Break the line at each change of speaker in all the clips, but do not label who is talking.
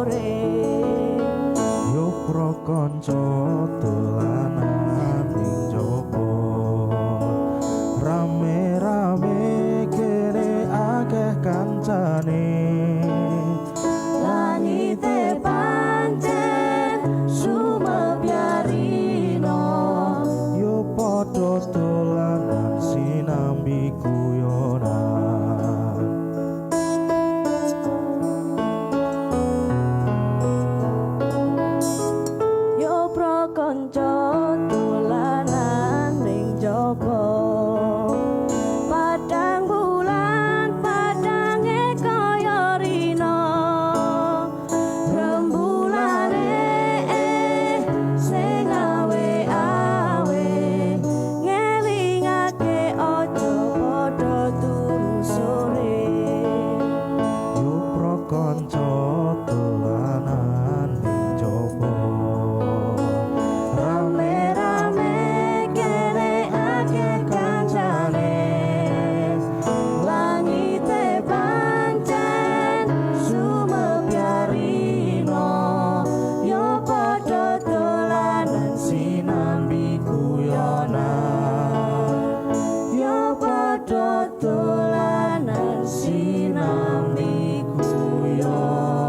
sore.
Yo pro konco dolanan ning jopo, rame-rame kene akeh kancane.
Langite pancen sumebyarino,
Yo podo dolanan sinambi guyonan.
yo pro konco dolanan ning jaba. Padang bulan padange kaya rina, rembulane sing awe-awe, ngelingake aja padha turu sore.
Yo pro konco dolanan ning jopo,
Rame-rame kene akeh kancane, langite pancen sumebyarino, yo padha dolanan sinambi guyonan, yo padha dolanan sinambi guyonan.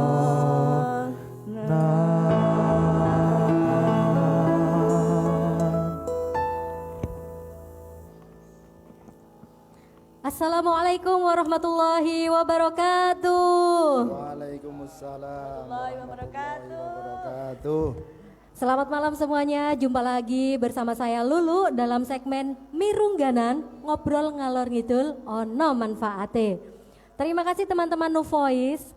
Assalamualaikum warahmatullahi wabarakatuh.
Waalaikumsalam
Warahmatullahi wabarakatuh.
wabarakatuh.
Selamat malam semuanya, jumpa lagi bersama saya Lulu dalam segmen Mirungganan, ngobrol ngalor ngidul ono manfaate. Terima kasih teman-teman No Voice.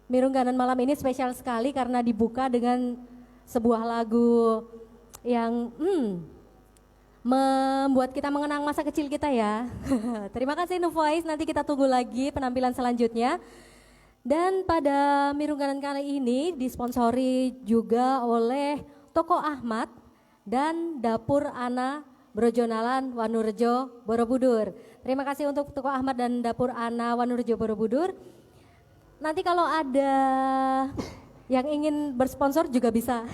Mirungganan malam ini spesial sekali karena dibuka dengan sebuah lagu yang membuat kita mengenang masa kecil kita ya. Terima kasih No Voice, nanti kita tunggu lagi penampilan selanjutnya. Dan pada Mirungganan kali ini disponsori juga oleh Toko Ahmad dan Dapur Ana Brojonalan Wanurejo Borobudur. Terima kasih untuk Toko Ahmad dan Dapur Ana Wanurejo Borobudur. Nanti kalau ada yang ingin bersponsor juga bisa.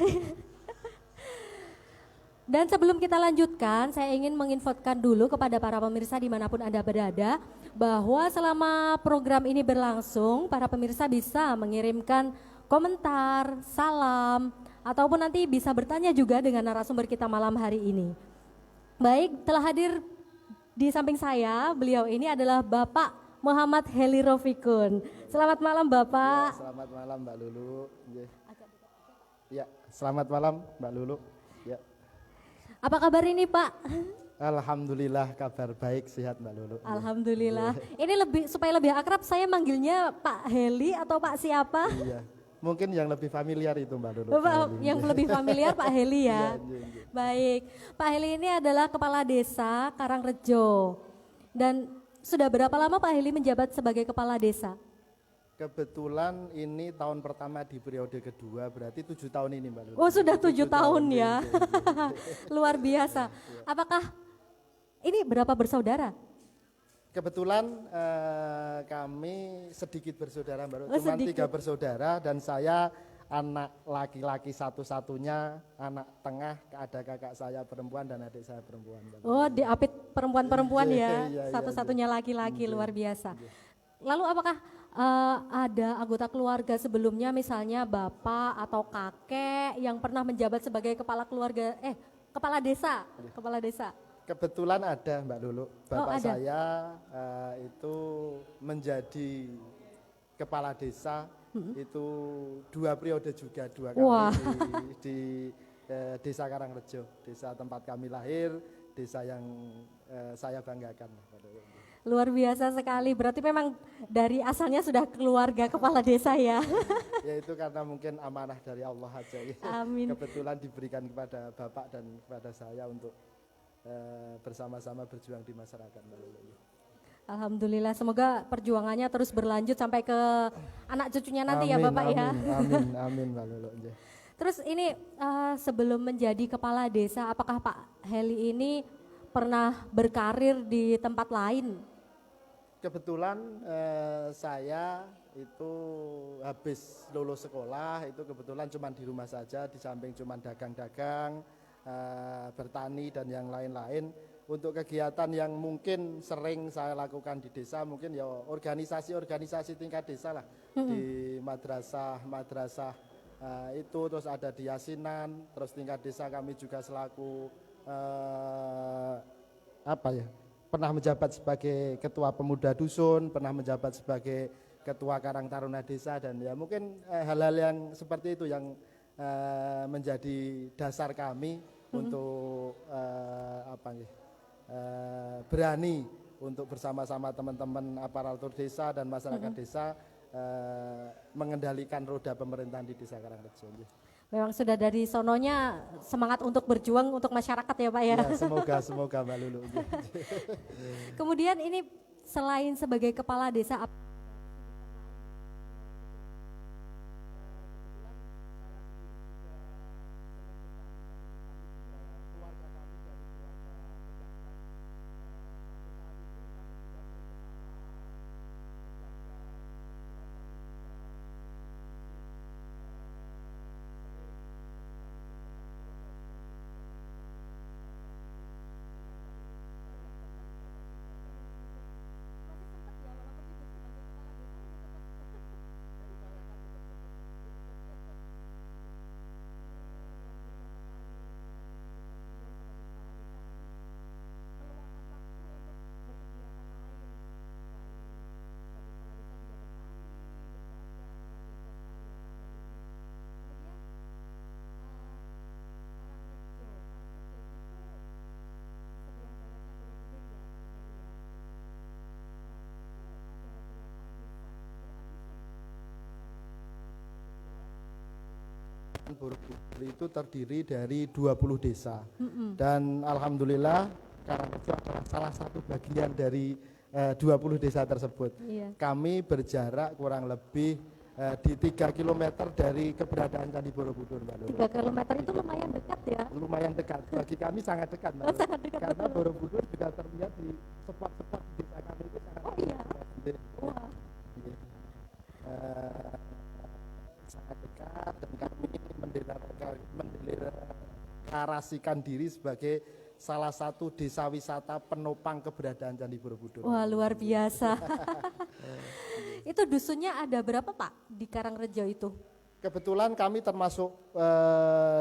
Dan sebelum kita lanjutkan, saya ingin menginfokan dulu kepada para pemirsa dimanapun Anda berada, bahwa selama program ini berlangsung, para pemirsa bisa mengirimkan komentar, salam, ataupun nanti bisa bertanya juga dengan narasumber kita malam hari ini. Baik, telah hadir di samping saya, beliau ini adalah Bapak Muhammad Heli Rofikun. Selamat malam Bapak.
Ya, selamat malam Mbak Lulu. Ya, selamat malam Mbak Lulu. Ya.
Apa kabar ini Pak?
Alhamdulillah kabar baik, sehat Mbak Lulu.
Alhamdulillah. Ini supaya lebih akrab saya manggilnya Pak Heli atau Pak siapa?
Iya. Mungkin yang lebih familiar itu Mbak Lulu.
Bapak yang lebih familiar Pak Heli ya.
Iya, iya.
Baik. Pak Heli ini adalah Kepala Desa Karangrejo. Dan sudah berapa lama Pak Heli menjabat sebagai Kepala Desa?
Kebetulan ini tahun pertama di periode kedua, berarti 7 tahun ini Mbak Lulu.
Oh sudah 7 tahun
iya,
ya. Luar biasa. Apakah ini berapa bersaudara?
Kebetulan kami sedikit bersaudara Mbak Lulu,
Oh,
cuma
sedikit.
3 bersaudara dan saya anak laki-laki satu-satunya, anak tengah, ada kakak saya perempuan dan adik saya perempuan. Mbak Lulu.
Oh diapit perempuan-perempuan
Iya,
ya,
iya, iya,
satu-satunya laki-laki, luar biasa. Lalu apakah ada anggota keluarga sebelumnya misalnya bapak atau kakek yang pernah menjabat sebagai kepala keluarga, kepala desa, kepala desa?
Kebetulan ada Mbak Lulu, bapak
ada.
saya itu menjadi kepala desa itu 2 periode juga, 2 kali
Wah.
di desa Karangrejo, desa tempat kami lahir, desa yang saya banggakan. Mbak Lulu.
Luar biasa sekali, berarti memang dari asalnya sudah keluarga kepala desa ya.
Ya itu karena mungkin amanah dari Allah aja ya.
Amin.
Kebetulan diberikan kepada bapak dan kepada saya untuk bersama-sama berjuang di masyarakat Mbak Lulu.
Alhamdulillah, semoga perjuangannya terus berlanjut sampai ke anak cucunya nanti ya
Amin,
Bapak ya.
Amin, amin Mbak Lulu.
Terus ini sebelum menjadi kepala desa, apakah Pak Heli ini pernah berkarir di tempat lain?
Kebetulan saya itu habis lulus sekolah itu kebetulan cuma di rumah saja, di samping cuma dagang-dagang, bertani dan yang lain-lain. Untuk kegiatan yang mungkin sering saya lakukan di desa mungkin ya organisasi-organisasi tingkat desa lah, di madrasah itu, terus ada di yasinan, terus tingkat desa kami juga selaku pernah menjabat sebagai ketua pemuda dusun, pernah menjabat sebagai ketua Karang Taruna Desa, dan ya mungkin hal-hal yang seperti itu yang menjadi dasar kami untuk berani untuk bersama-sama teman-teman aparatur desa dan masyarakat desa mengendalikan roda pemerintahan di Desa Karangrejo.
Memang sudah dari sononya semangat untuk berjuang untuk masyarakat ya Pak ya.
Ya, semoga Mbak Lulu.
Kemudian ini selain sebagai kepala desa
Borobudur itu terdiri dari 20 desa dan alhamdulillah Karangrejo adalah salah satu bagian dari 20 desa tersebut. Kami berjarak kurang lebih di 3 km dari keberadaan Candi Borobudur, Mbak Lulu.
3 km itu lumayan dekat ya.
Lumayan dekat, bagi kami sangat dekat, Mbak Lulu.
Sangat dekat,
Karena
betul.
Borobudur juga terlihat di spot-spot di desa kami itu sangat dekat.
Wah.
Sangat dekat, dan kami mendeklarasikan diri sebagai salah satu desa wisata penopang keberadaan Candi Borobudur.
Wah, luar biasa. Itu dusunnya ada berapa Pak di Karangrejo itu?
Kebetulan kami termasuk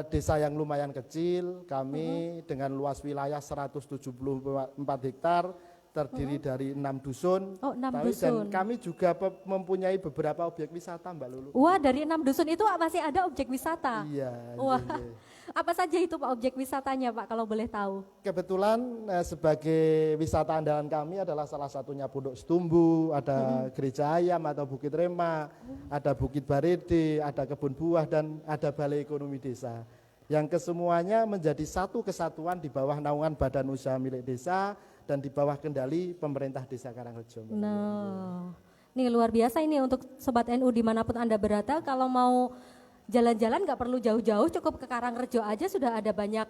desa yang lumayan kecil. Kami dengan luas wilayah 174 hektar, terdiri dari 6 dusun.
Oh, 6
Dan
dusun.
kami juga mempunyai beberapa objek wisata, Mbak Lulu.
Wah, dari 6 dusun itu masih ada objek wisata.
Iya.
Wah.
iya.
Apa saja itu Pak objek wisatanya Pak kalau boleh tahu?
Kebetulan sebagai wisata andalan kami adalah salah satunya Pondok Setumbu, ada Gereja Ayam atau Bukit Rema, ada Bukit Barede, ada kebun buah, dan ada Balai Ekonomi Desa. Yang kesemuanya menjadi satu kesatuan di bawah naungan badan usaha milik desa dan di bawah kendali pemerintah Desa Karangrejo.
Nah, nih luar biasa ini untuk Sobat NU dimanapun Anda berada, kalau mau jalan-jalan nggak perlu jauh-jauh, cukup ke Karangrejo aja sudah ada banyak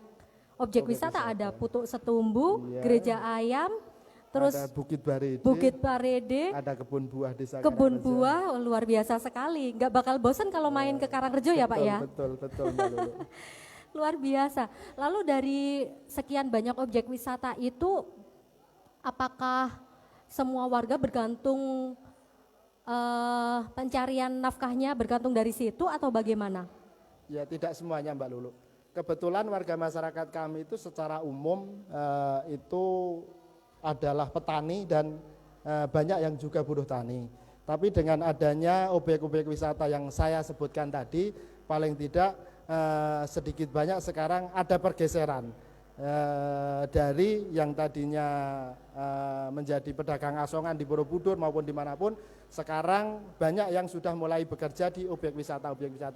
objek wisata. Ada Putuk Setumbu,
Iya.
Gereja Ayam, terus
ada Bukit Barede,
Bukit Barede,
ada kebun buah Desa
kebun
Karangrejo.
buah, luar biasa sekali. Nggak bakal bosan kalau main ke Karangrejo ya Pak ya?
Betul, Mbak Lulu.
Luar biasa. Lalu dari sekian banyak objek wisata itu, apakah semua warga bergantung pencarian nafkahnya bergantung dari situ atau bagaimana?
Ya, tidak semuanya, Mbak Lulu. Kebetulan warga masyarakat kami itu secara umum itu adalah petani dan banyak yang juga buruh tani. Tapi dengan adanya objek-objek wisata yang saya sebutkan tadi, paling tidak sedikit banyak sekarang ada pergeseran dari yang tadinya menjadi pedagang asongan di Borobudur maupun dimanapun, sekarang banyak yang sudah mulai bekerja di objek wisata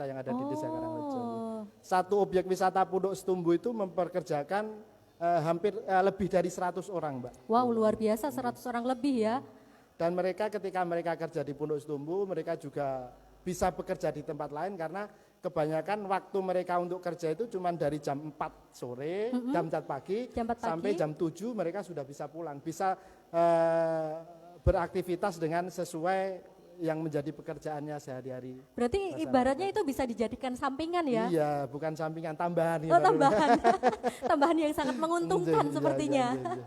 yang ada di Desa Karangrejo. Satu objek wisata Pondok Setumbu itu memperkerjakan hampir lebih dari 100 orang, Mbak.
Wow, luar biasa, 100 orang lebih ya.
Dan mereka ketika mereka kerja di Pondok Setumbu, mereka juga bisa bekerja di tempat lain karena kebanyakan waktu mereka untuk kerja itu cuma dari jam 4 sore, jam 4 pagi,
Jam 4 pagi.
sampai jam 7 mereka sudah bisa pulang. Bisa beraktivitas dengan sesuai yang menjadi pekerjaannya sehari-hari.
Berarti ibaratnya itu bisa dijadikan sampingan ya?
Iya, bukan sampingan, tambahan.
Oh tambahan, tambahan yang sangat menguntungkan
Iya,
sepertinya.
iya.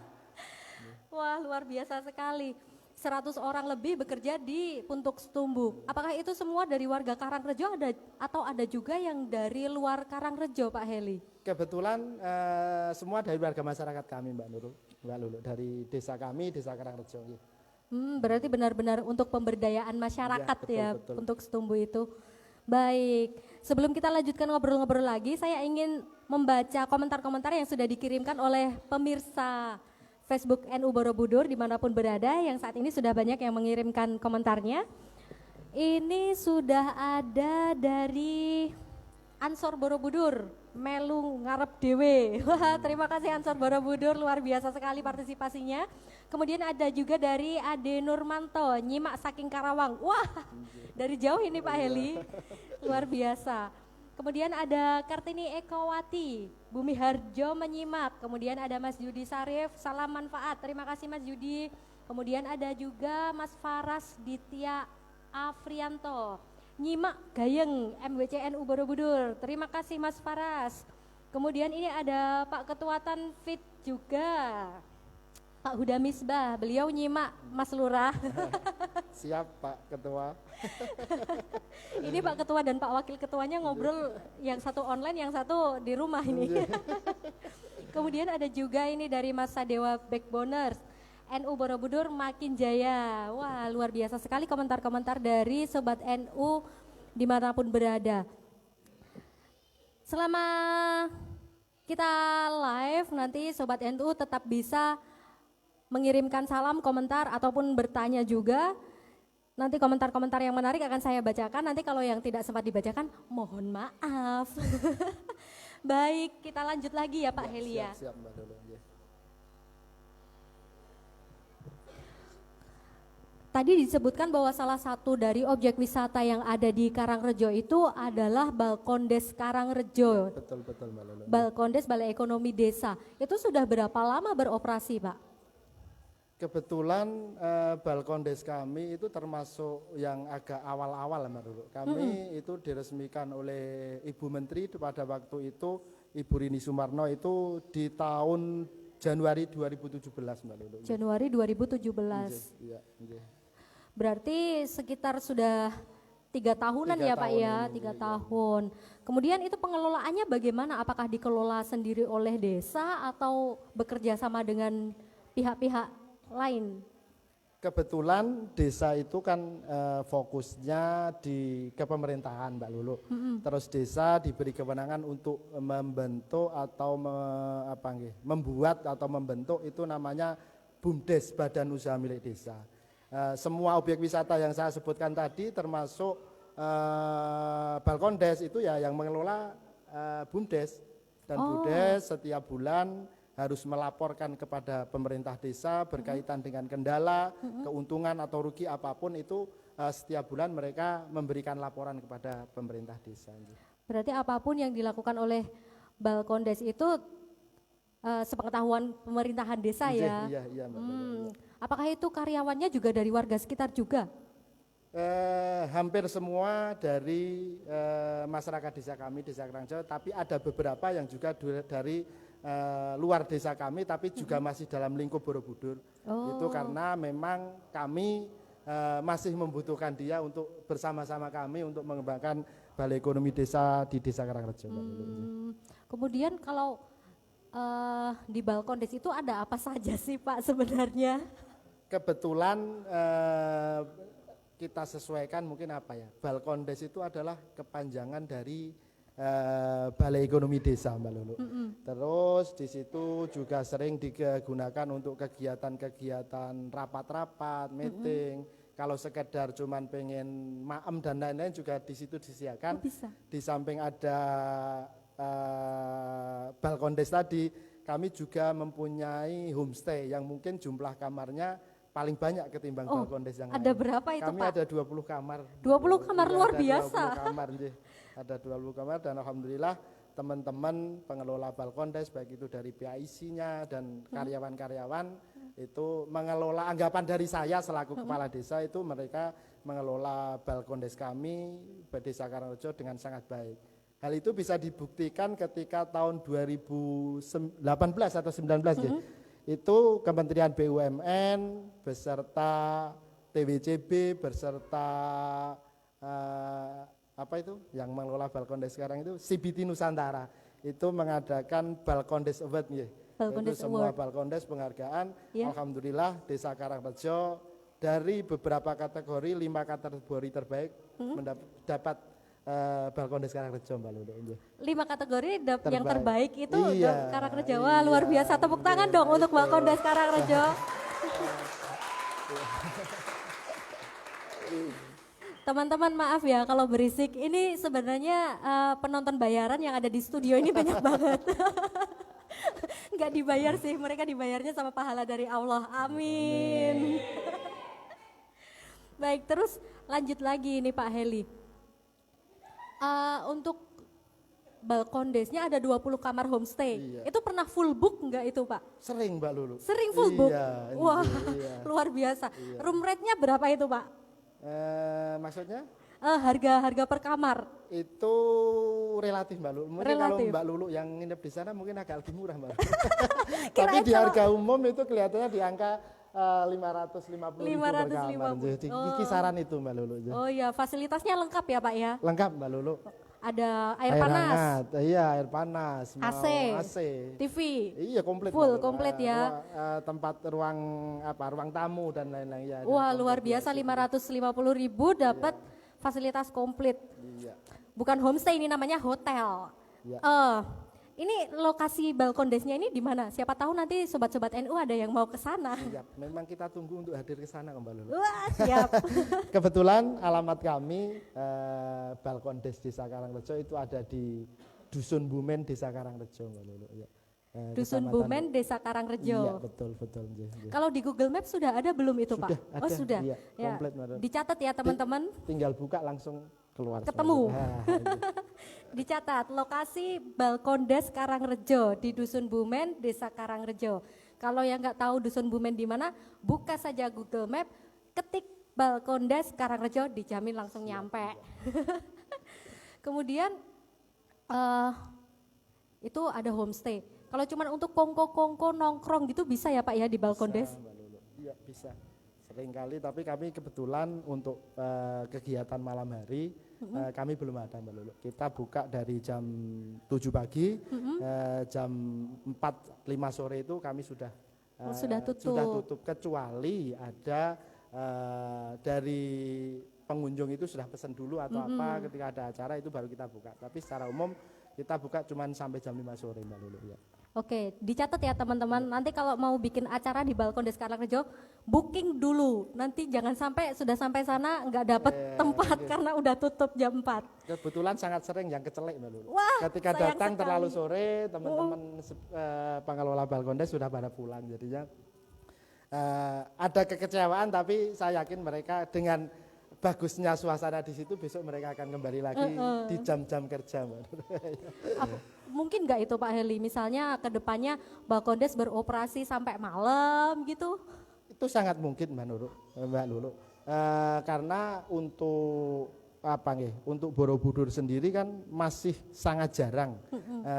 Wah luar biasa sekali. 100 orang lebih bekerja di Puntuk Setumbu. Apakah itu semua dari warga Karangrejo atau ada juga yang dari luar Karangrejo Pak Heli?
Kebetulan semua dari warga masyarakat kami Mbak Lulu, dari desa kami, desa Karangrejo.
Berarti benar-benar untuk pemberdayaan masyarakat
Ya,
ya,
betul.
untuk Setumbu itu. Baik, sebelum kita lanjutkan ngobrol-ngobrol lagi, saya ingin membaca komentar-komentar yang sudah dikirimkan oleh pemirsa Facebook NU Borobudur dimanapun berada, yang saat ini sudah banyak yang mengirimkan komentarnya. Ini sudah ada dari Ansor Borobudur, melu ngarep dewe. Wah, terima kasih Ansor Borobudur, luar biasa sekali partisipasinya. Kemudian ada juga dari Ade Nurmanto, nyimak saking Karawang. Wah, dari jauh ini Pak Heli, luar biasa. Kemudian ada Kartini Ekowati, Bumi Harjo menyimak. Kemudian ada Mas Yudi Sarif, salam manfaat. Terima kasih Mas Yudi. Kemudian ada juga Mas Faras Ditya Afrianto, nyimak gayeng MWCNU Borobudur. Terima kasih Mas Faras. Kemudian ini ada Pak Ketua Tanfit juga, Pak Huda Misbah, beliau nyimak Mas Lurah.
Siap Pak Ketua.
Ini Pak Ketua dan Pak Wakil Ketuanya ngobrol, yang satu online, yang satu di rumah ini. Kemudian ada juga ini dari Mas Sadewa Backboners, NU Borobudur makin jaya. Wah luar biasa sekali komentar-komentar dari Sobat NU dimanapun berada. Selama kita live nanti Sobat NU tetap bisa mengirimkan salam, komentar ataupun bertanya juga. Nanti komentar-komentar yang menarik akan saya bacakan. Nanti kalau yang tidak sempat dibacakan mohon maaf. Baik, kita lanjut lagi ya Pak Helia.
Siap Mbak Lulu. Ya.
Tadi disebutkan bahwa salah satu dari objek wisata yang ada di Karangrejo itu adalah Balkondes Karangrejo.
Betul Mbak Lulu.
Balkondes Balai Ekonomi Desa. Itu sudah berapa lama beroperasi Pak?
Kebetulan Balkondes kami itu termasuk yang agak awal-awal Mbak Lulu. Kami itu diresmikan oleh Ibu Menteri pada waktu itu, Ibu Rini Sumarno itu di tahun Januari 2017 Mbak Lulu.
Januari 2017.
Iya, iya.
Berarti sekitar sudah 3 tahunan
3
ya Pak
tahun
ya,
ini,
3
iya.
tahun. Kemudian itu pengelolaannya bagaimana? Apakah dikelola sendiri oleh desa atau bekerja sama dengan pihak-pihak lain?
Kebetulan desa itu kan fokusnya di kepemerintahan Mbak Lulu. Terus desa diberi kewenangan untuk membentuk atau membuat atau membentuk itu namanya BUMDes, Badan Usaha Milik Desa. Semua objek wisata yang saya sebutkan tadi termasuk Balkondes itu ya yang mengelola BUMDes. Dan BUMDes setiap bulan harus melaporkan kepada pemerintah desa berkaitan dengan kendala, keuntungan atau rugi apapun itu setiap bulan mereka memberikan laporan kepada pemerintah desa.
Berarti apapun yang dilakukan oleh Balkondes itu sepengetahuan pemerintahan desa ya?
Iya, Mbak.
Apakah itu karyawannya juga dari warga sekitar juga?
Hampir semua dari masyarakat desa kami, Desa Karangrejo, tapi ada beberapa yang juga dari luar desa kami tapi juga masih dalam lingkup Borobudur. Itu karena memang kami masih membutuhkan dia untuk bersama-sama kami untuk mengembangkan Balai Ekonomi Desa di Desa Karangrejo.
Kemudian kalau di Balkondes itu ada apa saja sih Pak sebenarnya?
Kebetulan kita sesuaikan mungkin apa ya, Balkondes itu adalah kepanjangan dari Balai Ekonomi Desa Mbak Lulu. Terus di situ juga sering digunakan untuk kegiatan-kegiatan rapat-rapat, meeting. Kalau sekedar cuman pengen maem dan lain-lain juga di situ disediakan.
Bisa.
Di samping ada Balkondes tadi, kami juga mempunyai homestay yang mungkin jumlah kamarnya paling banyak ketimbang Balkondes yang
Ada
lain.
berapa itu
Kami
Pak?
ada 20 kamar.
20 kamar,
Iya,
luar
ada
biasa.
20 kamar, nggih. Ada 20 kamar dan alhamdulillah teman-teman pengelola Balkondes baik itu dari PIC-nya dan karyawan-karyawan itu mengelola, anggapan dari saya selaku kepala desa itu mereka mengelola balkondes kami Desa Karangrejo dengan sangat baik. Hal itu bisa dibuktikan ketika tahun 2018 atau 19 ya. Itu Kementerian BUMN beserta TWCB beserta apa itu yang mengelola balkondes sekarang itu CBT Nusantara itu mengadakan Balkondes Award ya.
Balkondes
Itu semua
Award.
balkondes penghargaan.
Ya.
Alhamdulillah Desa Karangrejo dari beberapa kategori 5 kategori terbaik mendapat balkondes Karangrejo Mbak Lulu.
5 kategori yang
Terbaik.
terbaik itu
Iya,
Karangrejo. Wah, luar
iya,
biasa. Tepuk tangan
iya,
dong untuk
itu.
Balkondes Karangrejo. Teman-teman maaf ya kalau berisik. Ini sebenarnya penonton bayaran yang ada di studio ini banyak banget. Nggak dibayar sih, mereka dibayarnya sama pahala dari Allah. Amin. Baik, terus lanjut lagi nih Pak Heli. Untuk Balkondesnya ada 20 kamar homestay.
Iya.
Itu pernah full book nggak itu Pak?
Sering Mbak Lulu.
Sering full book?
Iya,
Wah,
iya.
luar biasa. Room rate-nya berapa itu Pak?
Maksudnya
Harga per kamar.
itu relatif Mbak Lulu. Mungkin kalau
Relatif.
Mbak Lulu yang nginep di sana mungkin agak lebih murah Mbak Lulu. Tapi
Kirain
di
kalau-
harga umum itu kelihatannya di angka 550.000 per kamar.
550.
Jadi
Oh.
kisaran itu Mbak Lulu.
Oh ya, fasilitasnya lengkap ya Pak ya?
Lengkap Mbak Lulu.
Ada air panas,
hangat, iya air panas, mau
AC,
AC.
TV.
Iya komplit.
Full,
Mbak Lulu.
komplit ya.
Tempat ruang tamu dan lain-lain ya. ada
Wah,
komplit
luar
ya.
biasa 550.000 dapat fasilitas komplit.
Iya.
Bukan homestay, ini namanya hotel.
Iya.
Ini lokasi Balkondesnya ini di mana? Siapa tahu nanti sobat-sobat NU ada yang mau ke sana.
Siap. Memang kita tunggu untuk hadir ke sana Mbak Lulu.
Wah, siap.
Kebetulan alamat kami Balkondes Desa Karangrejo itu ada di Dusun Bumen Desa Karangrejo Mbak Lulu. Ya.
Dusun
Kecamatan-
Bumen, Desa
Iya
Karangrejo.
betul betul. Nggih.
Kalau di Google Maps sudah ada belum itu Pak?
Sudah
Oh
ada,
sudah.
iya,
Ya.
komplit, Mbak Lulu.
Dicatat ya teman-teman.
Tinggal buka langsung keluar.
Ketemu.
Nah, itu.
Dicatat lokasi Balkondes Karangrejo di Dusun Bumen, Desa Karangrejo. Kalau yang nggak tahu Dusun Bumen di mana, buka saja Google Map, ketik Balkondes Karangrejo, dijamin langsung nyampe. Kemudian itu ada homestay. Kalau cuma untuk kongko-kongko nongkrong gitu bisa ya Pak ya di Balkondes?
Bisa, Mbak Lulu. Iya bisa. Sering kali tapi kami kebetulan untuk kegiatan malam hari kami belum ada Mbak Lulu. Kita buka dari jam 7 pagi, jam 4-5 sore itu kami sudah
Sudah tutup.
sudah tutup kecuali ada dari pengunjung itu sudah pesan dulu atau apa ketika ada acara itu baru kita buka. Tapi secara umum kita buka cuma sampai jam 5 sore Mbak Lulu ya.
Oke, dicatat ya teman-teman. Nanti kalau mau bikin acara di Balkondes Karangrejo, booking dulu. Nanti jangan sampai sudah sampai sana nggak dapat tempat karena udah tutup jam 4.
Kebetulan sangat sering yang kecelek Mbak Lulu.
Wah,
Ketika
sayang
datang
sekali.
terlalu sore, teman-teman pengelola Balkondes sudah pada pulang. Jadinya ada kekecewaan, tapi saya yakin mereka dengan bagusnya suasana di situ besok mereka akan kembali lagi di jam-jam kerja Mbak Lulu.
Mungkin nggak itu Pak Heli, misalnya ke depannya Balkondes beroperasi sampai malam gitu?
Itu sangat mungkin Mbak Lulu. Karena untuk untuk Borobudur sendiri kan masih sangat jarang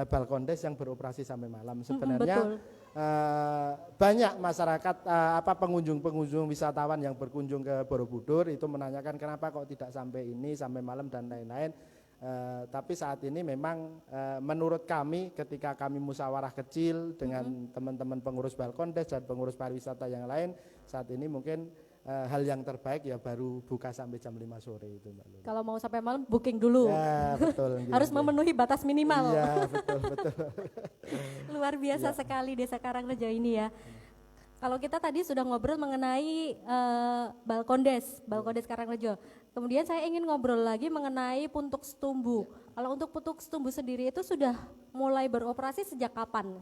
Balkondes yang beroperasi sampai malam. Sebenarnya
betul.
banyak masyarakat pengunjung wisatawan yang berkunjung ke Borobudur itu menanyakan kenapa kok tidak sampai ini sampai malam dan lain-lain. Tapi saat ini memang menurut kami ketika kami musyawarah kecil dengan teman-teman pengurus Balkondes dan pengurus pariwisata yang lain, saat ini mungkin hal yang terbaik ya baru buka sampai jam 5 sore itu Mbak Lulu.
Kalau mau sampai malam booking dulu.
Ya, betul.
Harus memenuhi batas minimal.
Iya, betul.
Luar biasa sekali Desa Karangrejo ini ya. Kalau kita tadi sudah ngobrol mengenai Balkondes Karangrejo. Kemudian saya ingin ngobrol lagi mengenai Puntuk Setumbu. Kalau untuk Puntuk Setumbu sendiri itu sudah mulai beroperasi sejak kapan?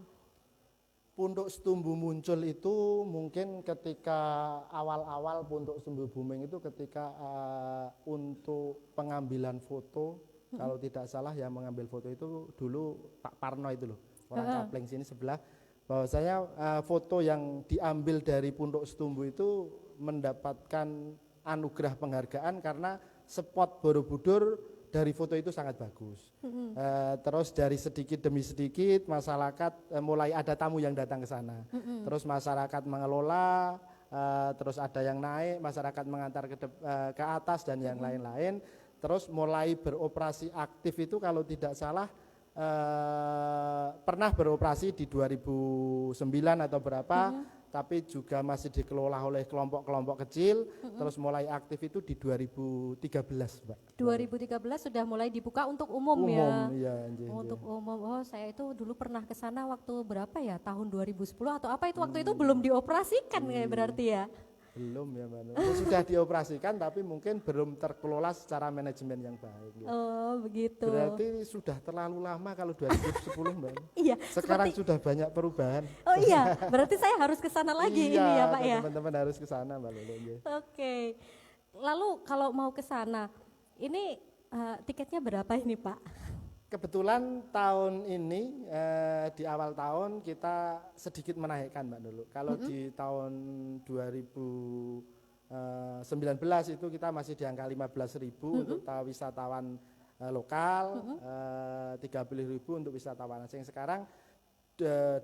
Puntuk Setumbu muncul itu mungkin ketika awal-awal Puntuk Setumbu booming itu ketika untuk pengambilan foto, kalau tidak salah yang mengambil foto itu dulu Pak Parno itu loh, orang Kapling sini sebelah. bahwasanya foto yang diambil dari Pondok Setumbu itu mendapatkan anugerah penghargaan karena spot Borobudur dari foto itu sangat bagus. Terus dari sedikit demi sedikit masyarakat mulai ada tamu yang datang ke sana. Terus masyarakat mengelola, terus ada yang naik, masyarakat mengantar ke atas dan yang lain-lain. Terus mulai beroperasi aktif itu kalau tidak salah pernah beroperasi di 2009 atau berapa, tapi juga masih dikelola oleh kelompok-kelompok kecil, terus mulai aktif itu di 2013, Mbak.
2013 sudah mulai dibuka untuk umum ya.
Iya,
Untuk umum. Oh, saya itu dulu pernah ke sana waktu berapa ya? Tahun 2010 atau apa itu waktu itu belum dioperasikan kayak berarti ya.
Belum ya Mbak Nur. Sudah dioperasikan tapi mungkin belum terkelola secara manajemen yang baik. Ya.
Oh begitu.
Berarti sudah terlalu lama kalau 2010 Mbak.
Iya.
Sekarang sudah banyak perubahan.
Oh iya, berarti saya harus ke sana lagi ini ya Pak ya.
Teman-teman harus ke sana Mbak Lulu.
Oke. Lalu kalau mau ke sana, ini tiketnya berapa ini Pak?
Kebetulan tahun ini di awal tahun kita sedikit menaikkan Mbak Nulu. Kalau di tahun 2019 itu kita masih di angka 15.000 untuk wisatawan lokal, 30.000 untuk wisatawan asing. Sekarang 20.000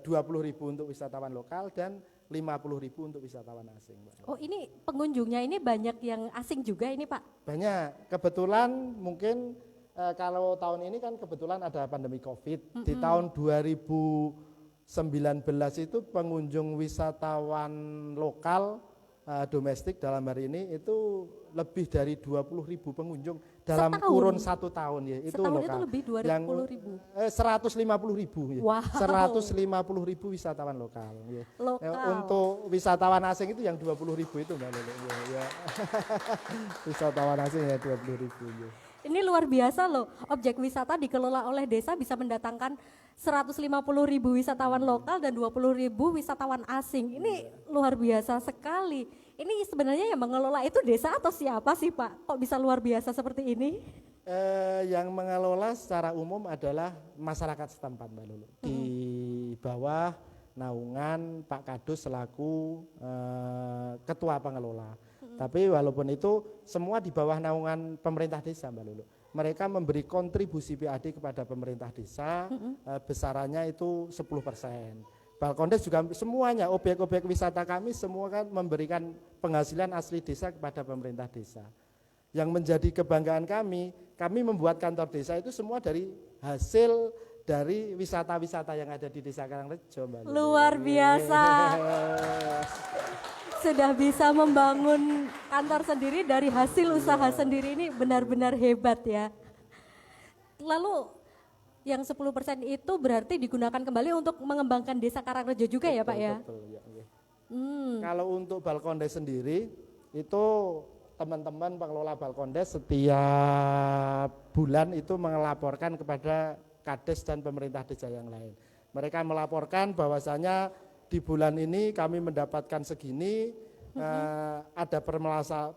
untuk wisatawan lokal dan 50.000 untuk wisatawan asing. Mbak.
Oh ini pengunjungnya ini banyak yang asing juga ini Pak?
Banyak. Kebetulan mungkin kalau tahun ini kan kebetulan ada pandemi COVID. Di tahun 2019 itu pengunjung wisatawan lokal domestik dalam hari ini itu lebih dari 20.000 pengunjung dalam kurun 1 tahun ya. Itu
setahun
lokal.
Itu lebih
20.000. 150.000 ya.
Wow.
150.000 wisatawan lokal. Ya. Untuk wisatawan asing itu yang 20.000 itu Mbak Lulu. Ya. Wisatawan asing ya 20.000 ya.
Ini luar biasa loh, objek wisata dikelola oleh desa bisa mendatangkan 150.000 wisatawan lokal dan 20.000 wisatawan asing. Ini luar biasa sekali. Ini sebenarnya yang mengelola itu desa atau siapa sih Pak? Kok bisa luar biasa seperti ini?
Yang mengelola secara umum adalah masyarakat setempat Mbak Lulu. Di bawah naungan Pak Kadus selaku ketua pengelola. Tapi walaupun itu semua di bawah naungan pemerintah desa Mbak Lulu. Mereka memberi kontribusi PAD kepada pemerintah desa, besarannya itu 10%. Balkondes juga semuanya, objek-objek wisata kami semua kan memberikan penghasilan asli desa kepada pemerintah desa. Yang menjadi kebanggaan kami membuat kantor desa itu semua dari hasil dari wisata-wisata yang ada di Desa Karangrejo Mbak Lulu.
Luar biasa. Sudah bisa membangun kantor sendiri dari hasil usaha sendiri, ini benar-benar hebat ya. Lalu yang 10% itu berarti digunakan kembali untuk mengembangkan Desa Karangrejo juga ya Pak ya?
Betul, ya. Kalau untuk Balkondes sendiri itu teman-teman pengelola Balkondes setiap bulan itu melaporkan kepada Kades dan pemerintah desa yang lain. Mereka melaporkan bahwasanya di bulan ini kami mendapatkan segini, ada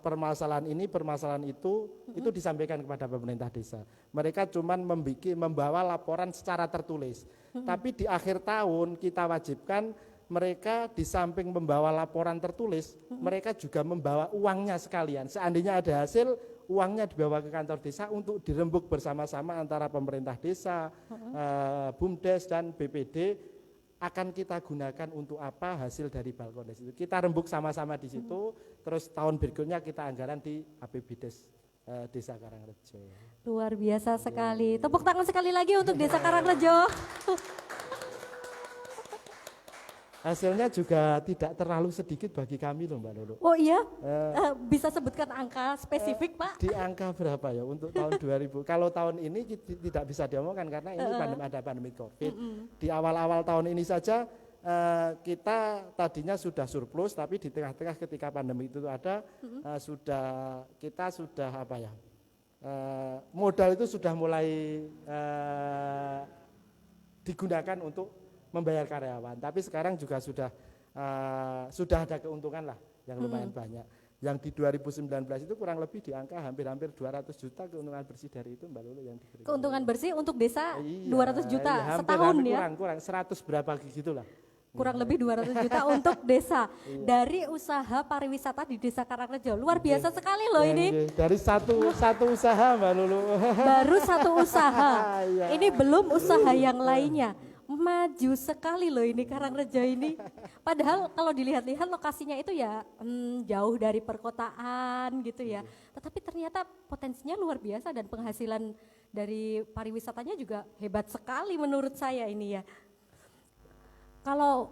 permasalahan ini, permasalahan itu disampaikan kepada pemerintah desa. Mereka cuma membawa laporan secara tertulis. Tapi di akhir tahun kita wajibkan mereka di samping membawa laporan tertulis, mereka juga membawa uangnya sekalian. Seandainya ada hasil, uangnya dibawa ke kantor desa untuk dirembuk bersama-sama antara pemerintah desa, BUMDes dan BPD. Akan kita gunakan untuk apa hasil dari Balkondes itu. Kita rembuk sama-sama di situ, terus tahun berikutnya kita anggaran di APBDes Desa Karangrejo.
Luar biasa sekali. Tepuk tangan sekali lagi untuk Desa Karangrejo.
Hasilnya juga tidak terlalu sedikit bagi kami loh Mbak Lulu.
Oh iya? Bisa sebutkan angka spesifik Pak?
Di angka berapa ya untuk tahun 2000? Kalau tahun ini tidak bisa diomongkan karena ini ada pandemi COVID. Di awal-awal tahun ini saja kita tadinya sudah surplus, tapi di tengah-tengah ketika pandemi itu ada, kita sudah apa ya? Modal itu sudah mulai digunakan untuk membayar karyawan, tapi sekarang juga sudah ada keuntungan lah yang lumayan banyak. Yang di 2019 itu kurang lebih di angka hampir 200 juta keuntungan bersih dari itu Mbak Lulu yang diberikan.
Keuntungan bersih untuk desa 200 juta setahun ya?
Kurang 100 berapa gitu lah.
kurang lebih 200 juta untuk desa dari usaha pariwisata di Desa Karangrejo. Luar biasa sekali loh ini.
Dari satu usaha Mbak Lulu.
Baru satu usaha.
Iya.
Ini belum usaha yang lainnya. Maju sekali loh ini Karangrejo ini. Padahal kalau dilihat-lihat lokasinya itu ya jauh dari perkotaan gitu ya. Tetapi ternyata potensinya luar biasa dan penghasilan dari pariwisatanya juga hebat sekali menurut saya ini ya. Kalau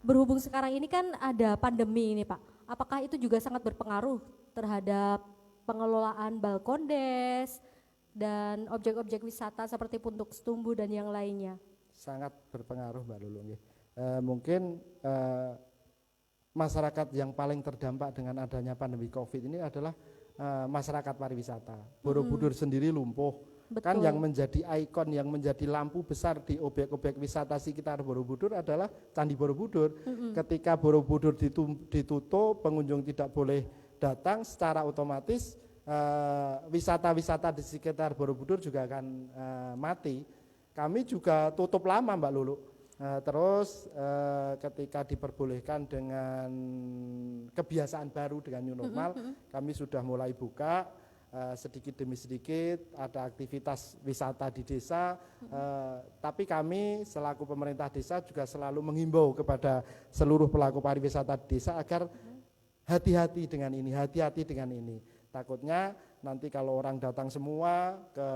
berhubung sekarang ini kan ada pandemi ini Pak, apakah itu juga sangat berpengaruh terhadap pengelolaan Balkondes dan objek-objek wisata seperti Puntuk Setumbu dan yang lainnya?
Sangat berpengaruh Mbak Lulu. Mungkin masyarakat yang paling terdampak dengan adanya pandemi COVID ini adalah masyarakat pariwisata. Borobudur sendiri lumpuh.
Betul.
Kan yang menjadi ikon, yang menjadi lampu besar di objek-objek wisata sekitar Borobudur adalah Candi Borobudur. Ketika Borobudur ditutup, pengunjung tidak boleh datang, secara otomatis wisata-wisata di sekitar Borobudur juga akan mati. Kami juga tutup lama Mbak Lulu. Terus ketika diperbolehkan dengan kebiasaan baru dengan new normal, kami sudah mulai buka sedikit demi sedikit, ada aktivitas wisata di desa. Tapi kami selaku pemerintah desa juga selalu menghimbau kepada seluruh pelaku pariwisata di desa agar hati-hati dengan ini, hati-hati dengan ini. Takutnya nanti kalau orang datang semua ke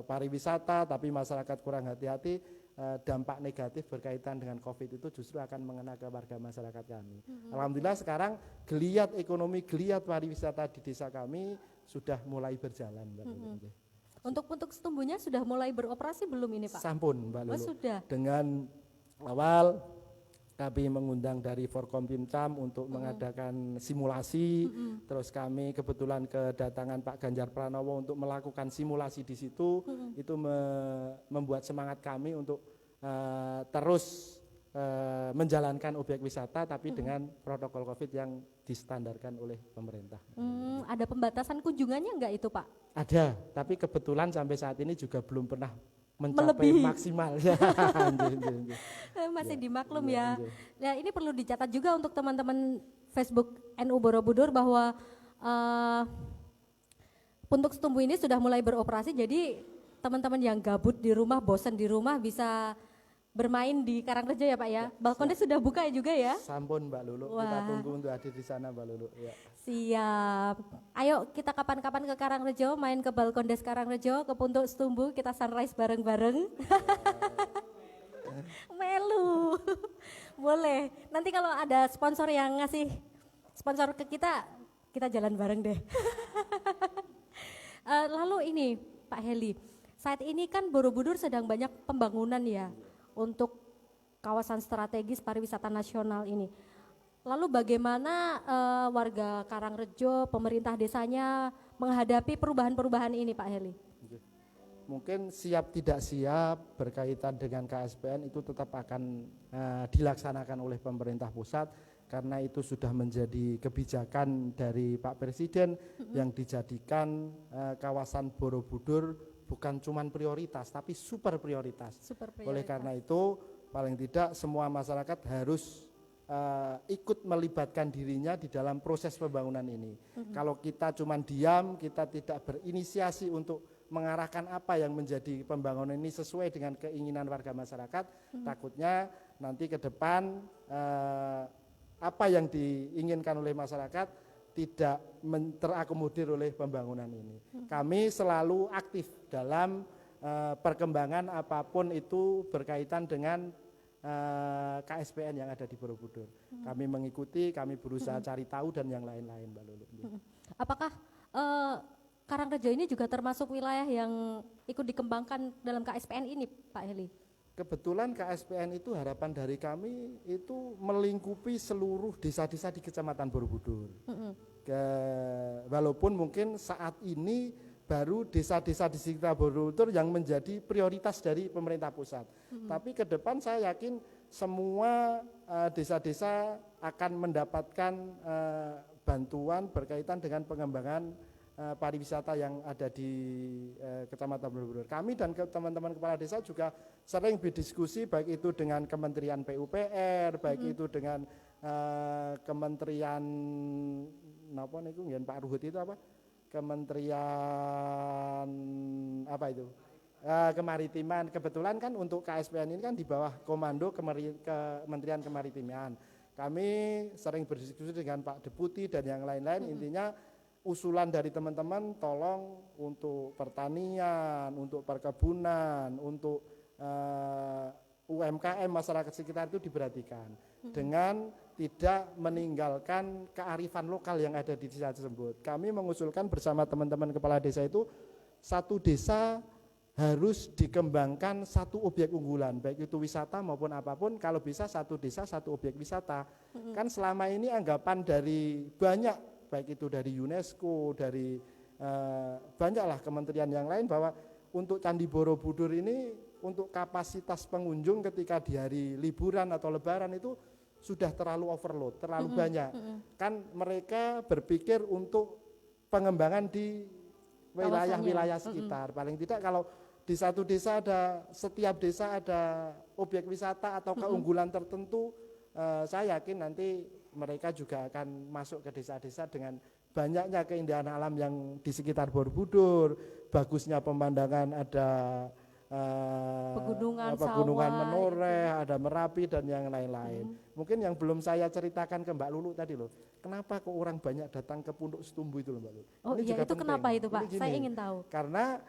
pariwisata tapi masyarakat kurang hati-hati, dampak negatif berkaitan dengan COVID itu justru akan mengena ke warga masyarakat kami. Alhamdulillah sekarang geliat ekonomi, geliat pariwisata di desa kami sudah mulai berjalan Mbak Lulu.
Untuk Setumbunya sudah mulai beroperasi belum ini Pak?
Sampun Mbak Lulu.
Oh sudah.
Dengan awal kami mengundang dari Forkompimcam untuk mengadakan simulasi, terus kami kebetulan kedatangan Pak Ganjar Pranowo untuk melakukan simulasi di situ, itu membuat semangat kami untuk terus menjalankan objek wisata tapi dengan protokol COVID yang distandarkan oleh pemerintah.
Ada pembatasan kunjungannya enggak itu Pak?
Ada, tapi kebetulan sampai saat ini juga belum pernah mencapai
Melebihi.
maksimal. Ya,
Masih dimaklum
ya,
ya. Ya ini perlu dicatat juga untuk teman-teman Facebook NU Borobudur bahwa Puntuk Setumbu ini sudah mulai beroperasi, jadi teman-teman yang gabut di rumah, bosan di rumah bisa bermain di Karangrejo ya Pak ya. Balkonnya sudah buka juga ya.
Sampun Mbak Lulu, kita tunggu untuk hadir di sana Mbak Lulu. Ya.
Siap. Ayo kita kapan-kapan ke Karangrejo, main ke Balkondes Karangrejo, ke Puntuk Setumbu, kita sunrise bareng-bareng. Melu. Boleh. Nanti kalau ada sponsor yang ngasih sponsor ke kita jalan bareng deh. Lalu ini Pak Heli, saat ini kan Borobudur sedang banyak pembangunan ya untuk kawasan strategis pariwisata nasional ini. Lalu bagaimana warga Karangrejo, pemerintah desanya menghadapi perubahan-perubahan ini Pak Heli?
Mungkin siap tidak siap berkaitan dengan KSPN itu tetap akan dilaksanakan oleh pemerintah pusat karena itu sudah menjadi kebijakan dari Pak Presiden yang dijadikan kawasan Borobudur bukan cuma prioritas tapi super prioritas. Oleh karena itu paling tidak semua masyarakat harus ikut melibatkan dirinya di dalam proses pembangunan ini. Kalau kita cuma diam, kita tidak berinisiasi untuk mengarahkan apa yang menjadi pembangunan ini sesuai dengan keinginan warga masyarakat, takutnya nanti ke depan apa yang diinginkan oleh masyarakat tidak terakomodir oleh pembangunan ini. Kami selalu aktif dalam perkembangan apapun itu berkaitan dengan KSPN yang ada di Borobudur. Kami mengikuti, kami berusaha cari tahu dan yang lain-lain Mbak Lulu.
Apakah Karangrejo ini juga termasuk wilayah yang ikut dikembangkan dalam KSPN ini Pak Heli?
Kebetulan KSPN itu harapan dari kami itu melingkupi seluruh desa-desa di Kecamatan Borobudur. Walaupun mungkin saat ini baru desa-desa di sekitar Borobudur yang menjadi prioritas dari pemerintah pusat. Tapi ke depan saya yakin semua desa-desa akan mendapatkan bantuan berkaitan dengan pengembangan pariwisata yang ada di Kecamatan Borobudur. Kami dan teman-teman kepala desa juga sering berdiskusi baik itu dengan Kementerian PUPR, baik itu dengan Kementerian apa niku ngen Pak Ruhut itu apa? Kementerian apa itu? Kemaritiman. Kebetulan kan untuk KSPN ini kan di bawah komando Kementerian Kemaritiman. Kami sering berdiskusi dengan Pak Deputi dan yang lain-lain. Intinya usulan dari teman-teman tolong untuk pertanian, untuk perkebunan, untuk UMKM masyarakat sekitar itu diperhatikan dengan tidak meninggalkan kearifan lokal yang ada di desa tersebut. Kami mengusulkan bersama teman-teman kepala desa itu satu desa harus dikembangkan satu objek unggulan, baik itu wisata maupun apapun, kalau bisa satu desa satu objek wisata. Kan selama ini anggapan dari banyak, baik itu dari UNESCO, dari banyaklah kementerian yang lain bahwa untuk Candi Borobudur ini untuk kapasitas pengunjung ketika di hari liburan atau lebaran itu sudah terlalu overload, terlalu banyak. Kan mereka berpikir untuk pengembangan di wilayah-wilayah sekitar. Paling tidak kalau di satu desa ada, setiap desa ada objek wisata atau keunggulan tertentu, saya yakin nanti mereka juga akan masuk ke desa-desa dengan banyaknya keindahan alam yang di sekitar Borobudur, bagusnya pemandangan, ada pegunungan Menoreh, ada Merapi dan yang lain-lain. Mungkin yang belum saya ceritakan ke Mbak Lulu tadi loh, kenapa kok orang banyak datang ke Punduk Setumbu itu loh Mbak Lulu?
Oh
ini
iya, itu kenapa itu Pak? Saya ingin tahu.
Karena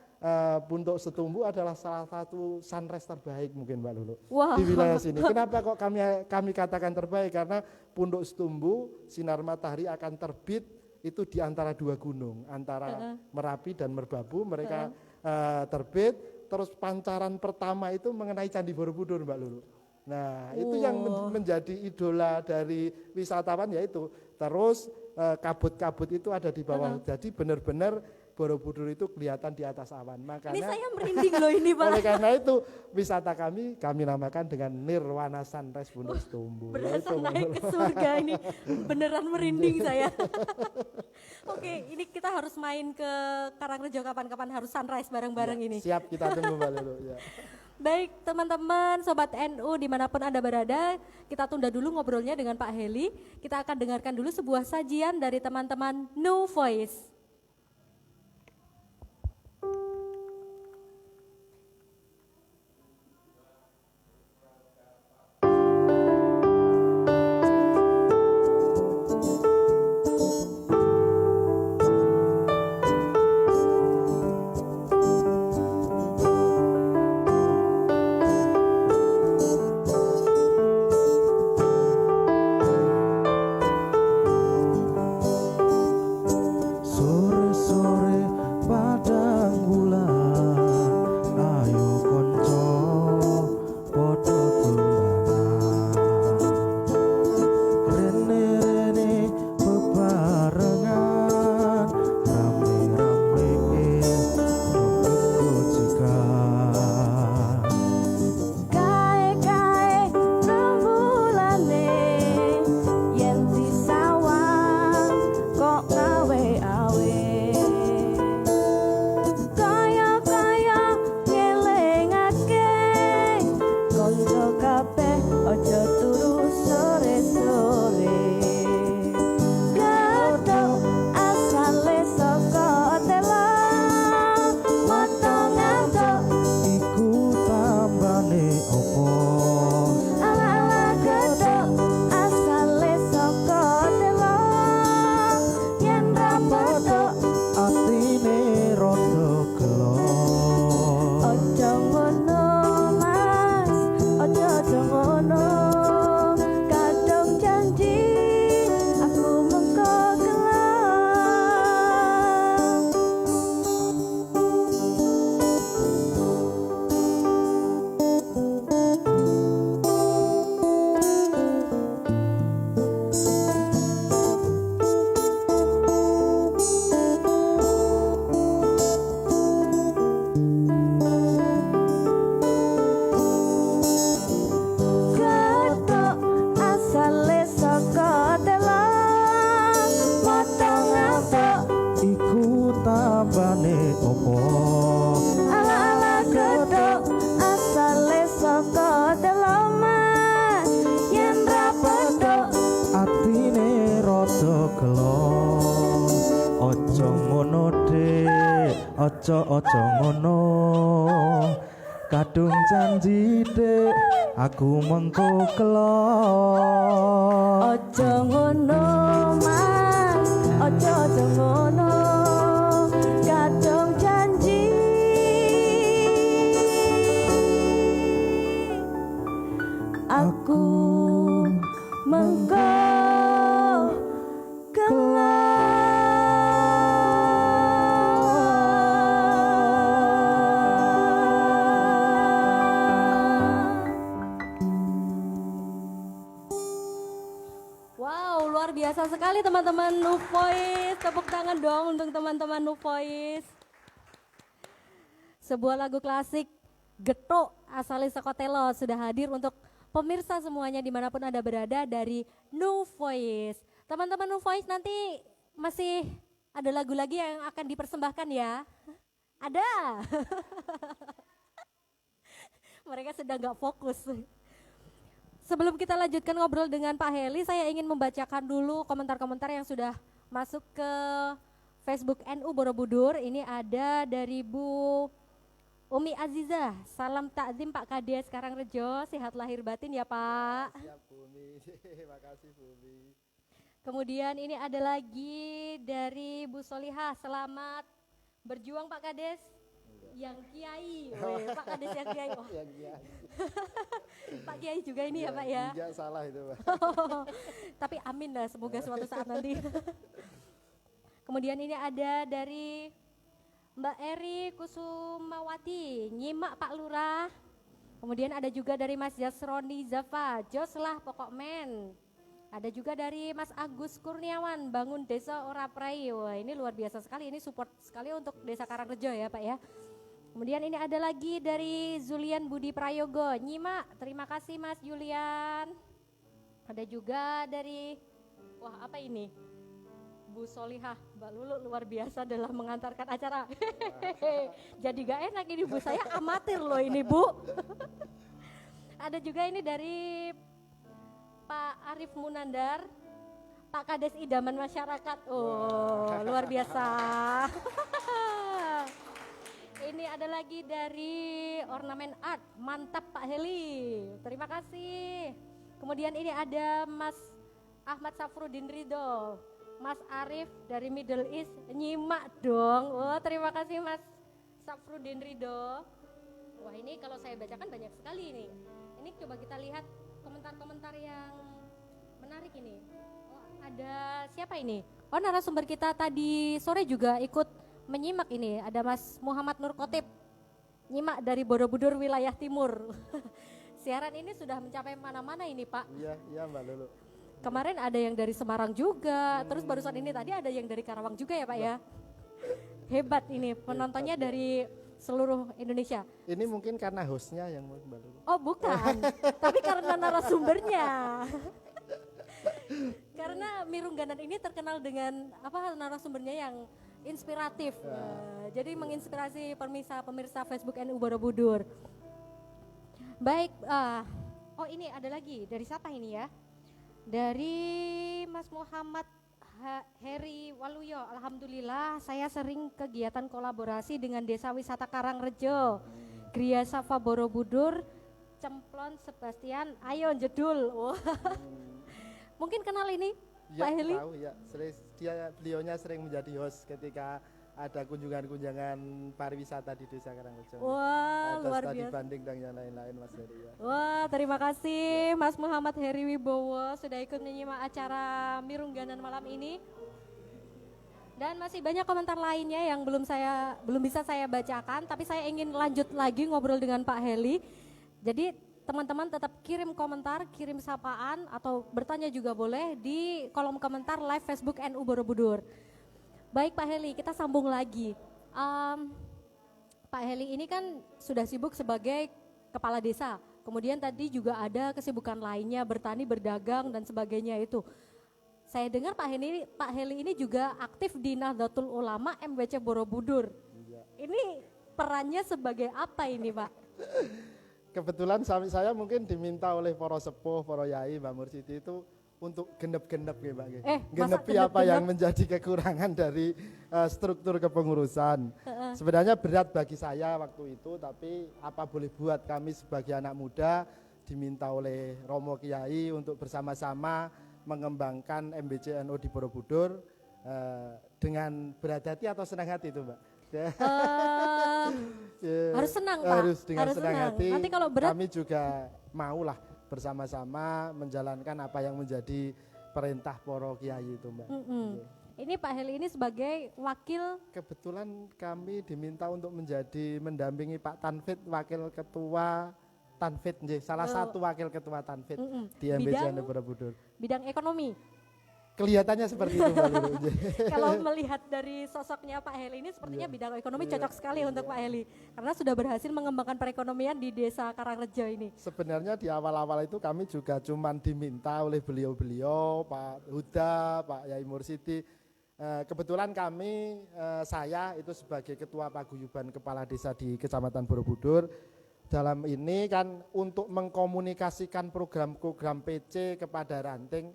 Punduk Setumbu adalah salah satu sunrise terbaik mungkin Mbak Lulu
Wow.
di wilayah sini. Kenapa kok kami katakan terbaik? Karena Punduk Setumbu sinar matahari akan terbit itu di antara dua gunung, antara Merapi dan Merbabu. Mereka terbit, terus pancaran pertama itu mengenai Candi Borobudur Mbak Lulu. Nah itu yang menjadi idola dari wisatawan, yaitu terus kabut-kabut itu ada di bawah. Jadi benar-benar Borobudur itu kelihatan di atas awan. Makanya
Ini saya merinding loh ini Pak.
oleh karena itu wisata kami namakan dengan Nirwana Sunrise Punduk Setumbu.
Berasa naik ke surga ini, beneran merinding saya. Oke, ini kita harus main ke Karangrejo kapan-kapan, harus sunrise bareng-bareng ini.
Siap, kita tunggu Mbak Lulu. Ya.
Baik teman-teman, Sobat NU dimanapun Anda berada, kita tunda dulu ngobrolnya dengan Pak Heli. Kita akan dengarkan dulu sebuah sajian dari teman-teman New Voice.
So Ojo ngono kadung janji dek aku mengko kelon.
Ojo ngono mas, ojo ngono kadung janji aku mengko Wow, luar biasa sekali teman-teman Nu Voice. Tepuk tangan dong untuk teman-teman Nu Voice. Sebuah lagu klasik Getuk asal Sekotelo sudah hadir untuk pemirsa semuanya dimanapun Anda berada dari Nu Voice. Teman-teman Nu Voice nanti masih ada lagu lagi yang akan dipersembahkan ya? Ada. Mereka sedang gak fokus. Sebelum kita lanjutkan ngobrol dengan Pak Heli, saya ingin membacakan dulu komentar-komentar yang sudah masuk ke Facebook NU Borobudur. Ini ada dari Bu Umi Aziza, salam takzim Pak Kades Karangrejo, sehat lahir batin ya Pak.
Siap Bumi, terima kasih Bumi.
Kemudian ini ada lagi dari Bu Solihah, selamat berjuang Pak Kades. Yang Kiai, Pak Kades yang Kiai. Oh.
Yang Kiai.
Pak Kiai juga ini ya Pak ya.
Tidak salah itu Pak.
Tapi amin lah, semoga suatu saat nanti. Kemudian ini ada dari Mbak Eri Kusumawati, nyimak Pak Lurah. Kemudian ada juga dari Mas Jasroni Zafa, jos lah pokok men. Ada juga dari Mas Agus Kurniawan, bangun desa ora prai. Wah ini luar biasa sekali, ini support sekali untuk desa Karangrejo ya Pak ya. Kemudian ini ada lagi dari Zulian Budi Prayogo, nyimak, terima kasih Mas Julian. Ada juga dari, wah apa ini? Bu Solihah, Mbak Lulu luar biasa dalam mengantarkan acara. Jadi gak enak ini Bu, saya amatir loh ini Bu. Ada juga ini dari Pak Arif Munandar, Pak Kades Idaman Masyarakat. Oh luar biasa. Ini ada lagi dari Ornamen Art, mantap Pak Heli, terima kasih. Kemudian ini ada Mas Ahmad Safrudin Ridho, Mas Arif dari Middle East, nyimak dong. Oh terima kasih Mas Safrudin Ridho. Wah ini kalau saya bacakan banyak sekali nih. Ini coba kita lihat komentar-komentar yang menarik ini. Oh, ada siapa ini? Oh narasumber kita tadi sore juga ikut menyimak ini, ada Mas Muhammad Nur Kotip, nyimak dari Borobudur wilayah timur. Siaran ini sudah mencapai mana-mana ini Pak.
Iya Mbak Lulu.
Kemarin ada yang dari Semarang juga, terus barusan ini tadi ada yang dari Karawang juga ya Pak ya. Hebat ini, penontonnya dari seluruh Indonesia.
Ini mungkin karena hostnya yang Mbak Lulu.
Oh bukan, tapi karena narasumbernya. Karena Mirungganan ini terkenal dengan apa narasumbernya yang inspiratif, jadi menginspirasi pemirsa Facebook NU Borobudur. Baik, oh ini ada lagi dari siapa ini ya? Dari Mas Muhammad Heri Waluyo. Alhamdulillah saya sering kegiatan kolaborasi dengan Desa Wisata Karangrejo, Gria Safa Borobudur, Cemplon Sebastian, ayo jedul. Mungkin kenal ini?
Ya,
Pak Heli?
Tahu ya, beliaunya sering menjadi host ketika ada kunjungan-kunjungan pariwisata di Desa Karangrejo.
Wah, luar biasa.
Dibanding dengan yang lain-lain Mas Heri ya.
Wah, terima kasih Mas Muhammad Heri Wibowo sudah ikut menyimak acara Mirungganan malam ini. Dan masih banyak komentar lainnya yang belum bisa saya bacakan, tapi saya ingin lanjut lagi ngobrol dengan Pak Heli. Jadi teman-teman tetap kirim komentar, kirim sapaan atau bertanya juga boleh di kolom komentar live Facebook NU Borobudur. Baik Pak Heli, kita sambung lagi. Pak Heli ini kan sudah sibuk sebagai kepala desa. Kemudian tadi juga ada kesibukan lainnya, bertani, berdagang dan sebagainya itu. Saya dengar Pak Heli ini juga aktif di Nahdlatul Ulama MWC Borobudur. Ini perannya sebagai apa ini Pak?
Kebetulan saya mungkin diminta oleh para sepuh, para yai, Mbak Mursiti itu untuk genep-genep ya Mbak.
Masa
Genepi apa
genep-genep?
yang menjadi kekurangan dari struktur kepengurusan. Sebenarnya berat bagi saya waktu itu, tapi apa boleh buat, kami sebagai anak muda diminta oleh Romo Kiai untuk bersama-sama mengembangkan MBC NU di Borobudur dengan berat hati atau senang hati itu Mbak?
Eh, harus senang Pak.
Harus dengan
Harus
senang
senang.
hati.
Nanti kalau berat
Kami juga maulah bersama-sama menjalankan apa yang menjadi perintah Poro Kiai itu Mbak. Oke.
ini Pak Heli ini sebagai wakil
Kebetulan kami diminta untuk mendampingi Pak Tanfit, wakil ketua Tanfit, salah satu wakil ketua Tanfit di MBC
Bidang?
Borobudur.
bidang ekonomi.
Kelihatannya seperti itu Mbak Lulu.
Kalau melihat dari sosoknya Pak Heli ini sepertinya bidang ekonomi cocok sekali untuk Pak Heli karena sudah berhasil mengembangkan perekonomian di Desa Karangrejo ini.
Sebenarnya di awal-awal itu kami juga cuman diminta oleh beliau-beliau, Pak Huda, Pak Yai Mursidi. Kebetulan kami, saya itu sebagai Ketua Paguyuban Kepala Desa di Kecamatan Borobudur, dalam ini kan untuk mengkomunikasikan program-program PC kepada ranting,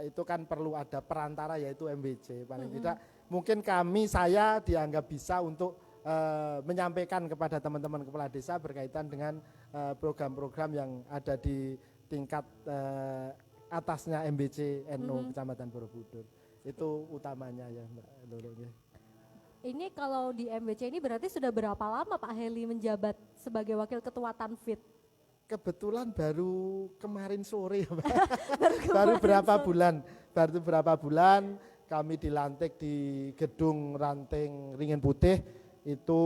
itu kan perlu ada perantara yaitu MBC. Paling tidak mungkin saya dianggap bisa untuk menyampaikan kepada teman-teman kepala desa berkaitan dengan program-program yang ada di tingkat atasnya MBC NU Kecamatan Borobudur. Itu utamanya ya Mbak Lulu.
Ini kalau di MBC ini berarti sudah berapa lama Pak Heli menjabat sebagai wakil ketua Tanfit?
Kebetulan baru kemarin sore ya Mbak.
Baru
Baru berapa bulan kami dilantik di gedung ranting Ringin Putih itu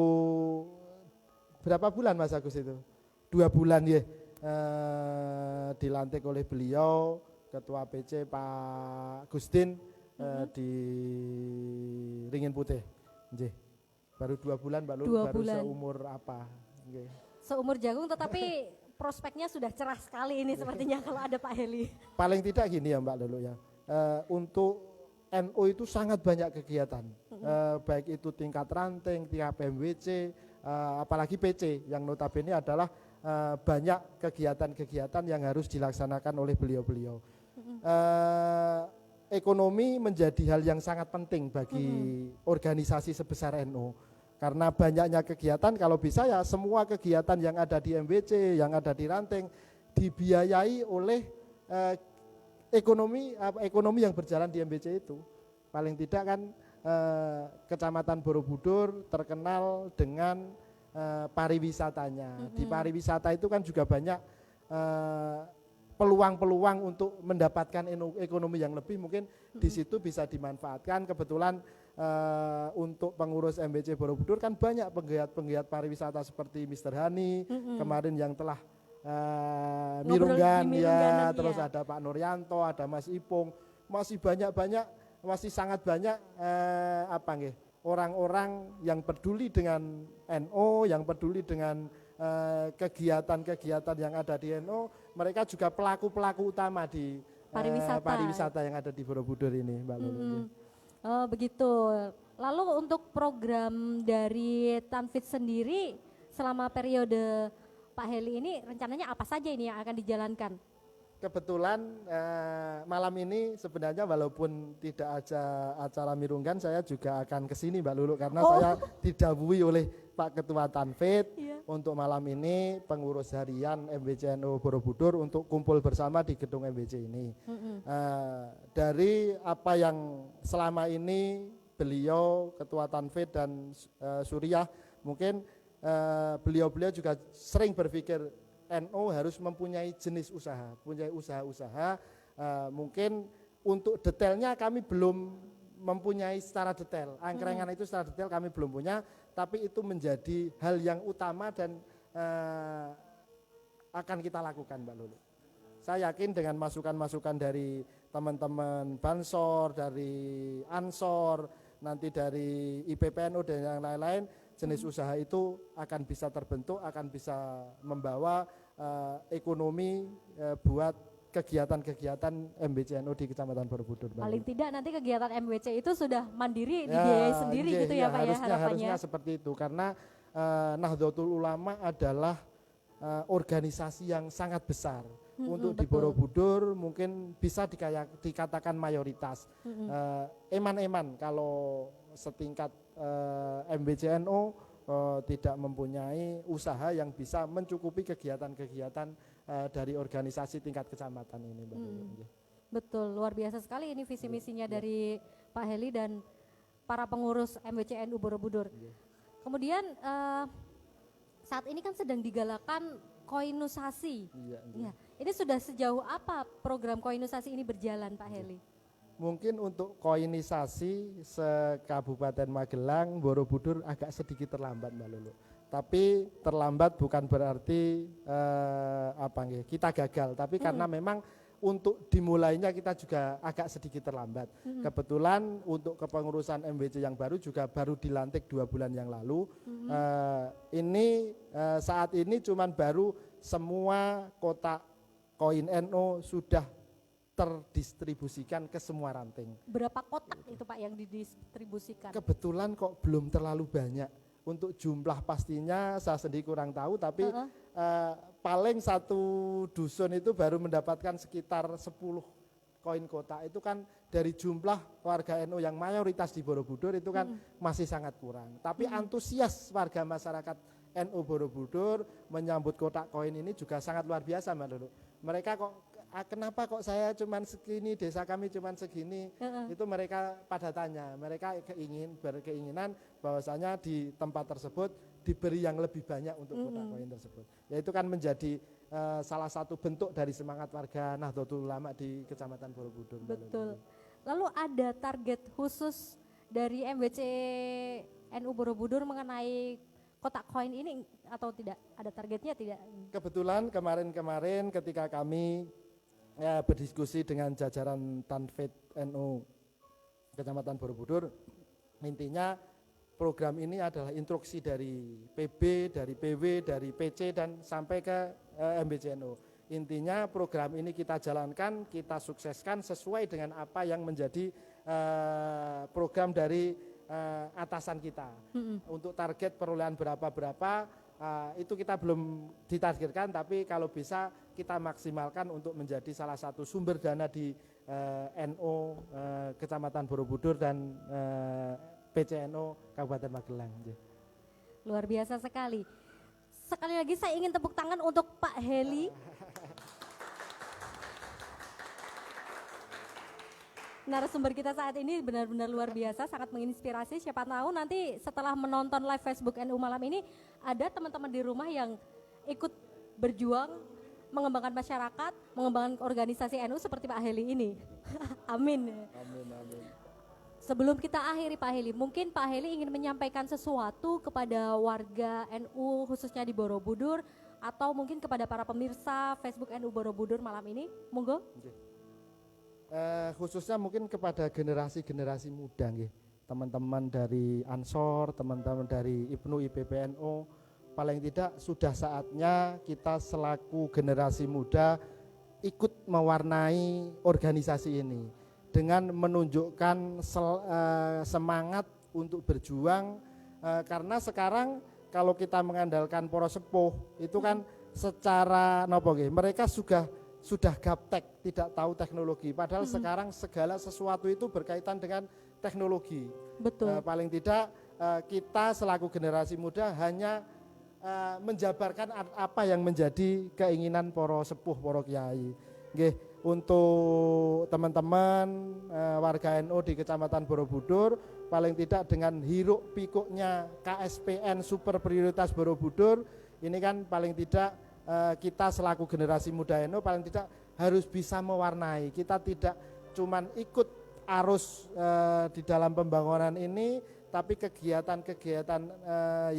berapa bulan Mas Agus itu? 2 bulan ya. Dilantik oleh beliau Ketua PC Pak Gustin di Ringin Putih. Nggih. Baru 2 bulan Mbak Lulu, baru
bulan.
seumur apa? Nggih.
Seumur jagung tetapi prospeknya sudah cerah sekali ini sepertinya kalau ada Pak Heli.
Paling tidak gini ya Mbak Lulu ya, untuk NU itu sangat banyak kegiatan, baik itu tingkat ranting, tingkat MWC, apalagi PC yang notabene adalah banyak kegiatan-kegiatan yang harus dilaksanakan oleh beliau-beliau. Ekonomi menjadi hal yang sangat penting bagi organisasi sebesar NU. Karena banyaknya kegiatan, kalau bisa ya semua kegiatan yang ada di MBC, yang ada di ranting dibiayai oleh ekonomi yang berjalan di MBC itu. Paling tidak kan Kecamatan Borobudur terkenal dengan pariwisatanya. Di pariwisata itu kan juga banyak peluang-peluang untuk mendapatkan ekonomi yang lebih, mungkin di situ bisa dimanfaatkan. Kebetulan untuk pengurus MBC Borobudur kan banyak penggiat pariwisata seperti Mr. Hani kemarin yang telah Mirunggan ya, terus ada Pak Nuryanto, ada Mas Ipung, masih sangat banyak orang-orang yang peduli dengan NU, yang peduli dengan kegiatan-kegiatan yang ada di NU. Mereka juga pelaku-pelaku utama di pariwisata yang ada di Borobudur ini Mbak Lulu.
Oh begitu. Lalu untuk program dari Tanfit sendiri selama periode Pak Heli ini rencananya apa saja ini yang akan dijalankan?
Kebetulan malam ini sebenarnya walaupun tidak ada acara Mirunggan, saya juga akan kesini Mbak Lulu karena saya didhawuhi oleh Pak Ketua Tanfit untuk malam ini pengurus harian MBC NU Borobudur untuk kumpul bersama di gedung MBC ini. Dari apa yang selama ini beliau Ketua Tanfit dan Suriah mungkin beliau-beliau juga sering berpikir NU harus mempunyai jenis usaha, punya usaha-usaha. Mungkin untuk detailnya kami belum mempunyai secara detail. Angkringan itu secara detail kami belum punya, tapi itu menjadi hal yang utama dan akan kita lakukan Mbak Lulu. Saya yakin dengan masukan-masukan dari teman-teman Bansor, dari Ansor, nanti dari IPPNU dan yang lain-lain, jenis usaha itu akan bisa terbentuk, akan bisa membawa ekonomi buat kegiatan-kegiatan MBCNU di Kecamatan Borobudur.
Paling tidak nanti kegiatan MWC itu sudah mandiri dibiayai sendiri gitu ya Pak ya harapannya.
Harusnya seperti itu karena Nahdlatul Ulama adalah organisasi yang sangat besar. Untuk di Borobudur mungkin bisa dikatakan mayoritas. Eman-eman kalau setingkat MBCNO tidak mempunyai usaha yang bisa mencukupi kegiatan-kegiatan dari organisasi tingkat kecamatan ini, Mbak Lulu.
Betul, luar biasa sekali ini visi misinya dari Pak Heli dan para pengurus MBCNU Borobudur. Kemudian saat ini kan sedang digalakan koinusasi. Ya, ini sudah sejauh apa program koinusasi ini berjalan, Pak Heli?
Mungkin untuk koinisasi se-Kabupaten Magelang, Borobudur agak sedikit terlambat, Mbak Lulu. Tapi terlambat bukan berarti kita gagal, tapi karena memang untuk dimulainya kita juga agak sedikit terlambat. Kebetulan untuk kepengurusan MBC yang baru juga baru dilantik 2 bulan yang lalu. Saat ini cuman baru semua kotak koin NO sudah terdistribusikan ke semua ranting.
Berapa kotak itu Pak yang didistribusikan?
Kebetulan kok belum terlalu banyak. Untuk jumlah pastinya saya sendiri kurang tahu, tapi paling satu dusun itu baru mendapatkan sekitar 10 koin kotak. Itu kan dari jumlah warga NU yang mayoritas di Borobudur itu kan masih sangat kurang. Tapi antusias warga masyarakat NU Borobudur menyambut kotak koin ini juga sangat luar biasa, Mbak Lulu. Mereka kok kenapa kok saya cuman segini, desa kami cuman segini, itu mereka pada tanya, mereka berkeinginan bahwasanya di tempat tersebut diberi yang lebih banyak untuk kotak koin tersebut. Yaitu kan menjadi salah satu bentuk dari semangat warga Nahdlatul Ulama di Kecamatan Borobudur.
Betul. Lalu ada target khusus dari MBC NU Borobudur mengenai kotak koin ini atau tidak? Ada targetnya tidak? Kebetulan
kemarin ketika kami berdiskusi dengan jajaran Tanfid NU Kecamatan Borobudur, intinya program ini adalah instruksi dari PB, dari PW, dari PC dan sampai ke MBCNU. Intinya program ini kita jalankan, kita sukseskan sesuai dengan apa yang menjadi program dari atasan kita. Untuk target perolehan berapa itu kita belum ditargetkan, tapi kalau bisa kita maksimalkan untuk menjadi salah satu sumber dana di NO Kecamatan Borobudur dan PCNO Kabupaten Magelang.
Luar biasa sekali. Sekali lagi saya ingin tepuk tangan untuk Pak Heli. Narasumber kita saat ini benar-benar luar biasa, sangat menginspirasi. Siapa tahu nanti setelah menonton live Facebook NU malam ini ada teman-teman di rumah yang ikut berjuang mengembangkan masyarakat, mengembangkan organisasi NU seperti Pak Heli ini. Amin.
Amin.
Sebelum kita akhiri Pak Heli, mungkin Pak Heli ingin menyampaikan sesuatu kepada warga NU khususnya di Borobudur atau mungkin kepada para pemirsa Facebook NU Borobudur malam ini. Monggo.
Khususnya mungkin kepada generasi-generasi muda nggih. Teman-teman dari Ansor, teman-teman dari IPNU IPPNU, paling tidak sudah saatnya kita selaku generasi muda ikut mewarnai organisasi ini dengan menunjukkan semangat untuk berjuang, karena sekarang kalau kita mengandalkan para sepuh itu kan secara mereka sudah gaptek, tidak tahu teknologi. Padahal sekarang segala sesuatu itu berkaitan dengan teknologi.
Betul.
Paling tidak kita selaku generasi muda hanya menjabarkan apa yang menjadi keinginan para sepuh, para kiai. Nggih, untuk teman-teman warga NU di Kecamatan Borobudur, paling tidak dengan hiruk pikuknya KSPN Super Prioritas Borobudur, ini kan paling tidak kita selaku generasi muda NU paling tidak harus bisa mewarnai. Kita tidak cuman ikut arus di dalam pembangunan ini, tapi kegiatan-kegiatan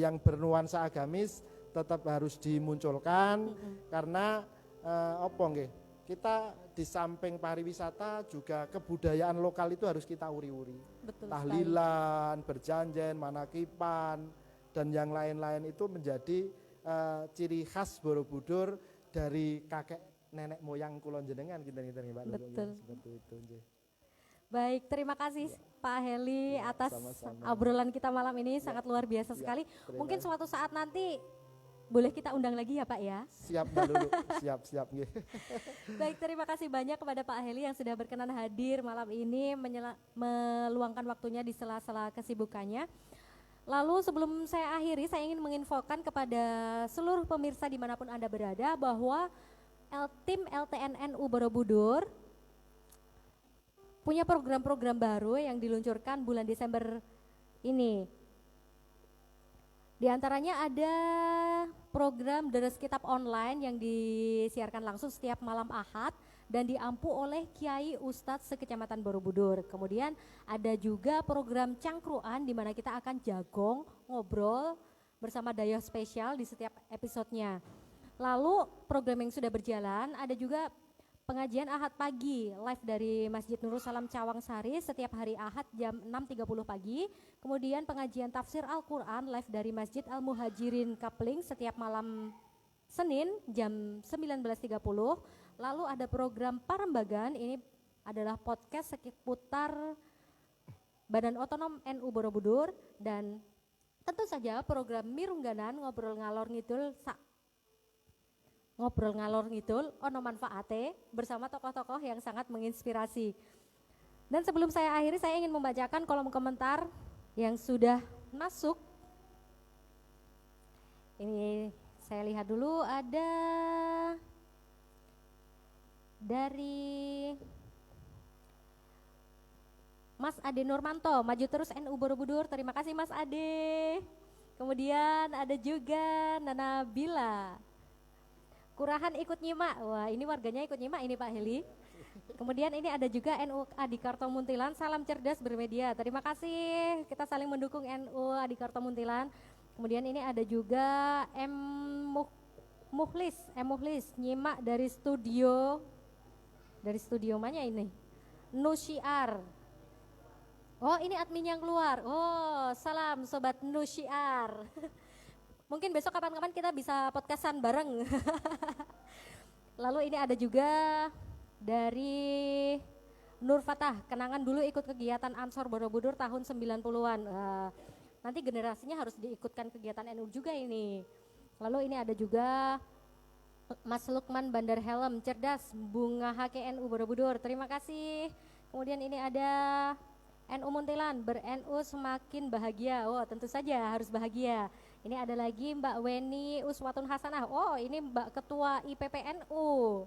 yang bernuansa agamis tetap harus dimunculkan. Karena kita di samping pariwisata juga kebudayaan lokal itu harus kita uri-uri. Tahlilan, berjanjen, manakipan dan yang lain-lain itu menjadi ciri khas Borobudur dari kakek nenek moyang kulon jenengan kita Mbak Lulu.
Betul.
Seperti itu.
Baik, terima kasih Pak Heli atas obrolan kita malam ini, sangat luar biasa sekali. Mungkin suatu saat nanti boleh kita undang lagi ya Pak ya.
Siap Mbak Lulu, siap. Nggih.
Baik, terima kasih banyak kepada Pak Heli yang sudah berkenan hadir malam ini meluangkan waktunya di sela-sela kesibukannya. Lalu sebelum saya akhiri, saya ingin menginfokan kepada seluruh pemirsa dimanapun Anda berada bahwa tim LTNNU Borobudur punya program-program baru yang diluncurkan bulan Desember ini. Di antaranya ada program Deres Kitab Online yang disiarkan langsung setiap malam Ahad dan diampu oleh Kiai Ustadz sekecamatan Borobudur. Kemudian ada juga program Cangkruan di mana kita akan jagong, ngobrol bersama Dayo spesial di setiap episodenya. Lalu program yang sudah berjalan ada juga pengajian Ahad pagi live dari Masjid Nurul Salam Cawang Sari setiap hari Ahad jam 6.30 pagi. Kemudian pengajian tafsir Al-Quran live dari Masjid Al-Muhajirin Kapling setiap malam Senin jam 19.30. Lalu ada program Parambagan, ini adalah podcast seputar Badan Otonom NU Borobudur. Dan tentu saja program Mirungganan ngobrol ngalor ngidul ono manfaate bersama tokoh-tokoh yang sangat menginspirasi. Dan sebelum saya akhiri, saya ingin membacakan kolom komentar yang sudah masuk. Ini saya lihat dulu, ada dari Mas Ade Nurmanto, maju terus NU Borobudur, terima kasih Mas Ade. Kemudian ada juga Nana Bila, Kurahan ikut nyimak, wah ini warganya ikut nyimak ini Pak Heli. Kemudian ini ada juga NU Adikarto Muntilan, salam cerdas bermedia, terima kasih, kita saling mendukung NU Adikarto Muntilan. Kemudian ini ada juga Muhlis nyimak dari studio mana ini? Nusyiar. Oh ini admin yang keluar, oh salam sobat Nusyiar. Mungkin besok kapan-kapan kita bisa podcastan bareng. Lalu ini ada juga dari Nur Fatah, kenangan dulu ikut kegiatan Ansor Borobudur tahun 90-an. Nanti generasinya harus diikutkan kegiatan NU juga ini. Lalu ini ada juga Mas Lukman Bandar Helm, cerdas, bunga HKNU Borobudur, terima kasih. Kemudian ini ada NU Muntilan, ber-NU semakin bahagia. Oh tentu saja harus bahagia. Ini ada lagi Mbak Weni Uswatun Hasanah. Oh ini Mbak Ketua IPPNU.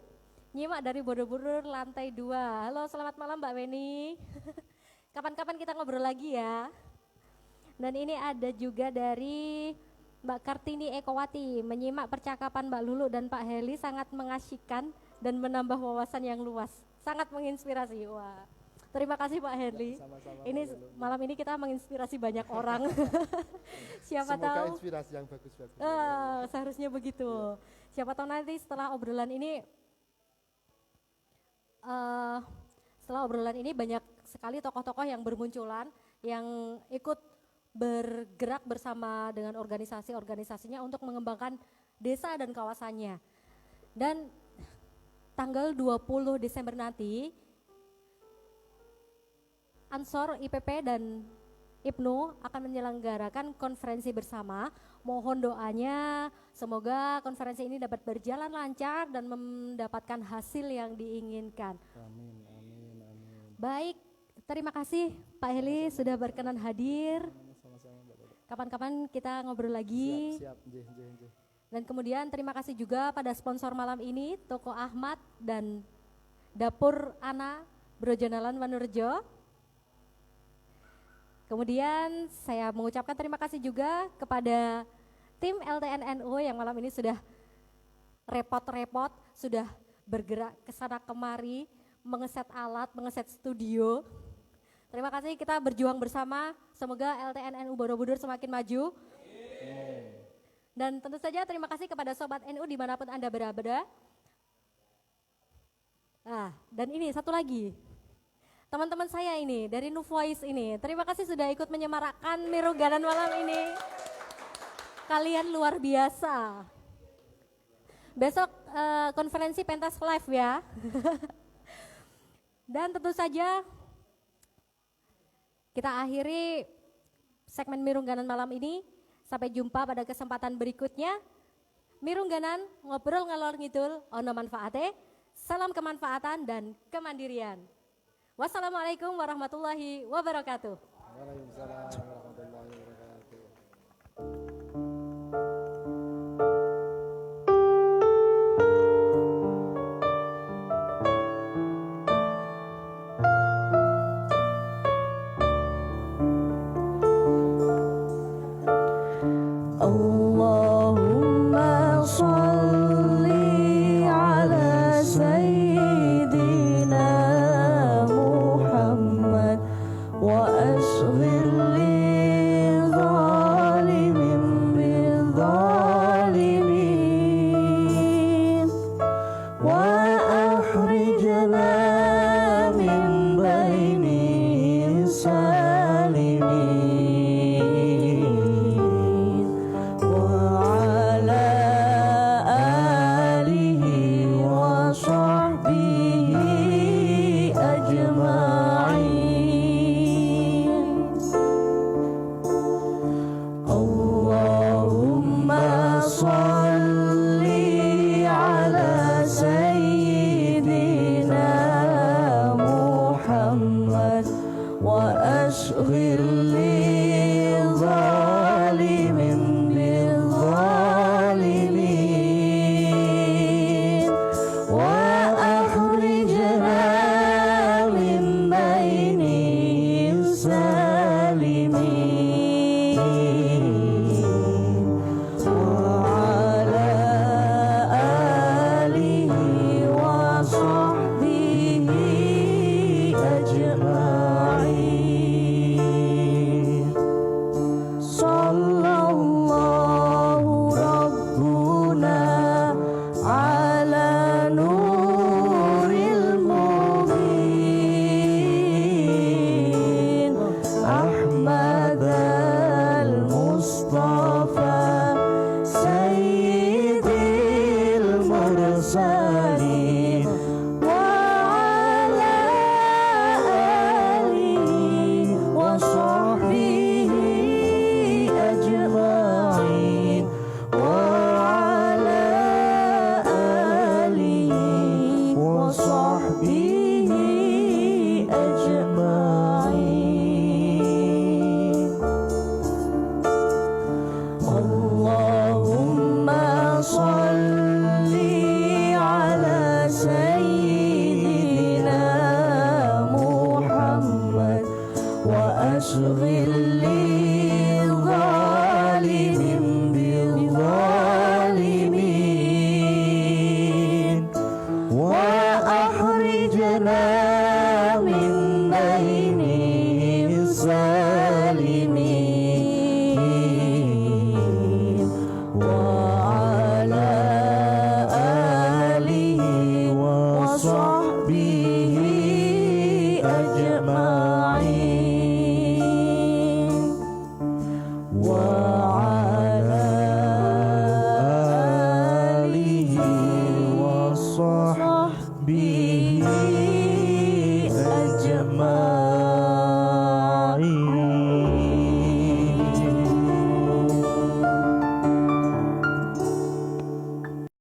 Nyimak dari Borobudur lantai 2. Halo selamat malam Mbak Weni. Kapan-kapan kita ngobrol lagi ya. Dan ini ada juga dari Mbak Kartini Ekowati. Menyimak percakapan Mbak Lulu dan Pak Heli sangat mengasyikkan dan menambah wawasan yang luas. Sangat menginspirasi. Wah. Terima kasih Pak Herli.
Sama-sama,
ini malam ini kita menginspirasi banyak orang. Siapa
Semoga
tahu
inspirasi yang bagus-bagus.
seharusnya begitu. Siapa tahu nanti setelah obrolan ini banyak sekali tokoh-tokoh yang bermunculan yang ikut bergerak bersama dengan organisasi-organisasinya untuk mengembangkan desa dan kawasannya. Dan tanggal 20 Desember nanti Ansor, IPP dan IPNU akan menyelenggarakan konferensi bersama. Mohon doanya semoga konferensi ini dapat berjalan lancar dan mendapatkan hasil yang diinginkan.
Amin.
Baik, terima kasih Pak Heli sudah berkenan hadir.
Sama-sama Mbak Lulu.
Kapan-kapan kita ngobrol lagi.
Siap.
Dan kemudian terima kasih juga pada sponsor malam ini, Toko Ahmad dan Dapur Ana Brojonalan Wanurjo. Kemudian saya mengucapkan terima kasih juga kepada tim LTNNU yang malam ini sudah repot-repot, sudah bergerak ke sana kemari, mengeset alat, mengeset studio. Terima kasih, kita berjuang bersama, semoga LTNNU Borobudur semakin maju. Dan tentu saja terima kasih kepada Sobat NU dimanapun Anda berada. Dan ini satu lagi. Teman-teman saya ini dari New Voice ini, terima kasih sudah ikut menyemarakkan Mirungganan malam ini. Kalian luar biasa. Besok konferensi pentas live ya. Dan tentu saja kita akhiri segmen Mirungganan malam ini. Sampai jumpa pada kesempatan berikutnya. Mirungganan, ngobrol ngalor ngidul, ono manfaate, salam kemanfaatan dan kemandirian. Wassalamualaikum warahmatullahi wabarakatuh.
Waalaikumsalam warahmatullahi wabarakatuh.
Allahumma sholli ala sayyidina Muhammad wa ashghil li zalimin bil zalimin wa akhrijna min baini salimin وأشغل لي ظالم بالظالمين وأخرجنا من بين السالمين وعلى آله وصحبه أجمعين. صلى الله ربنا على نور المبين أحمد المصطفى سيد المرسلين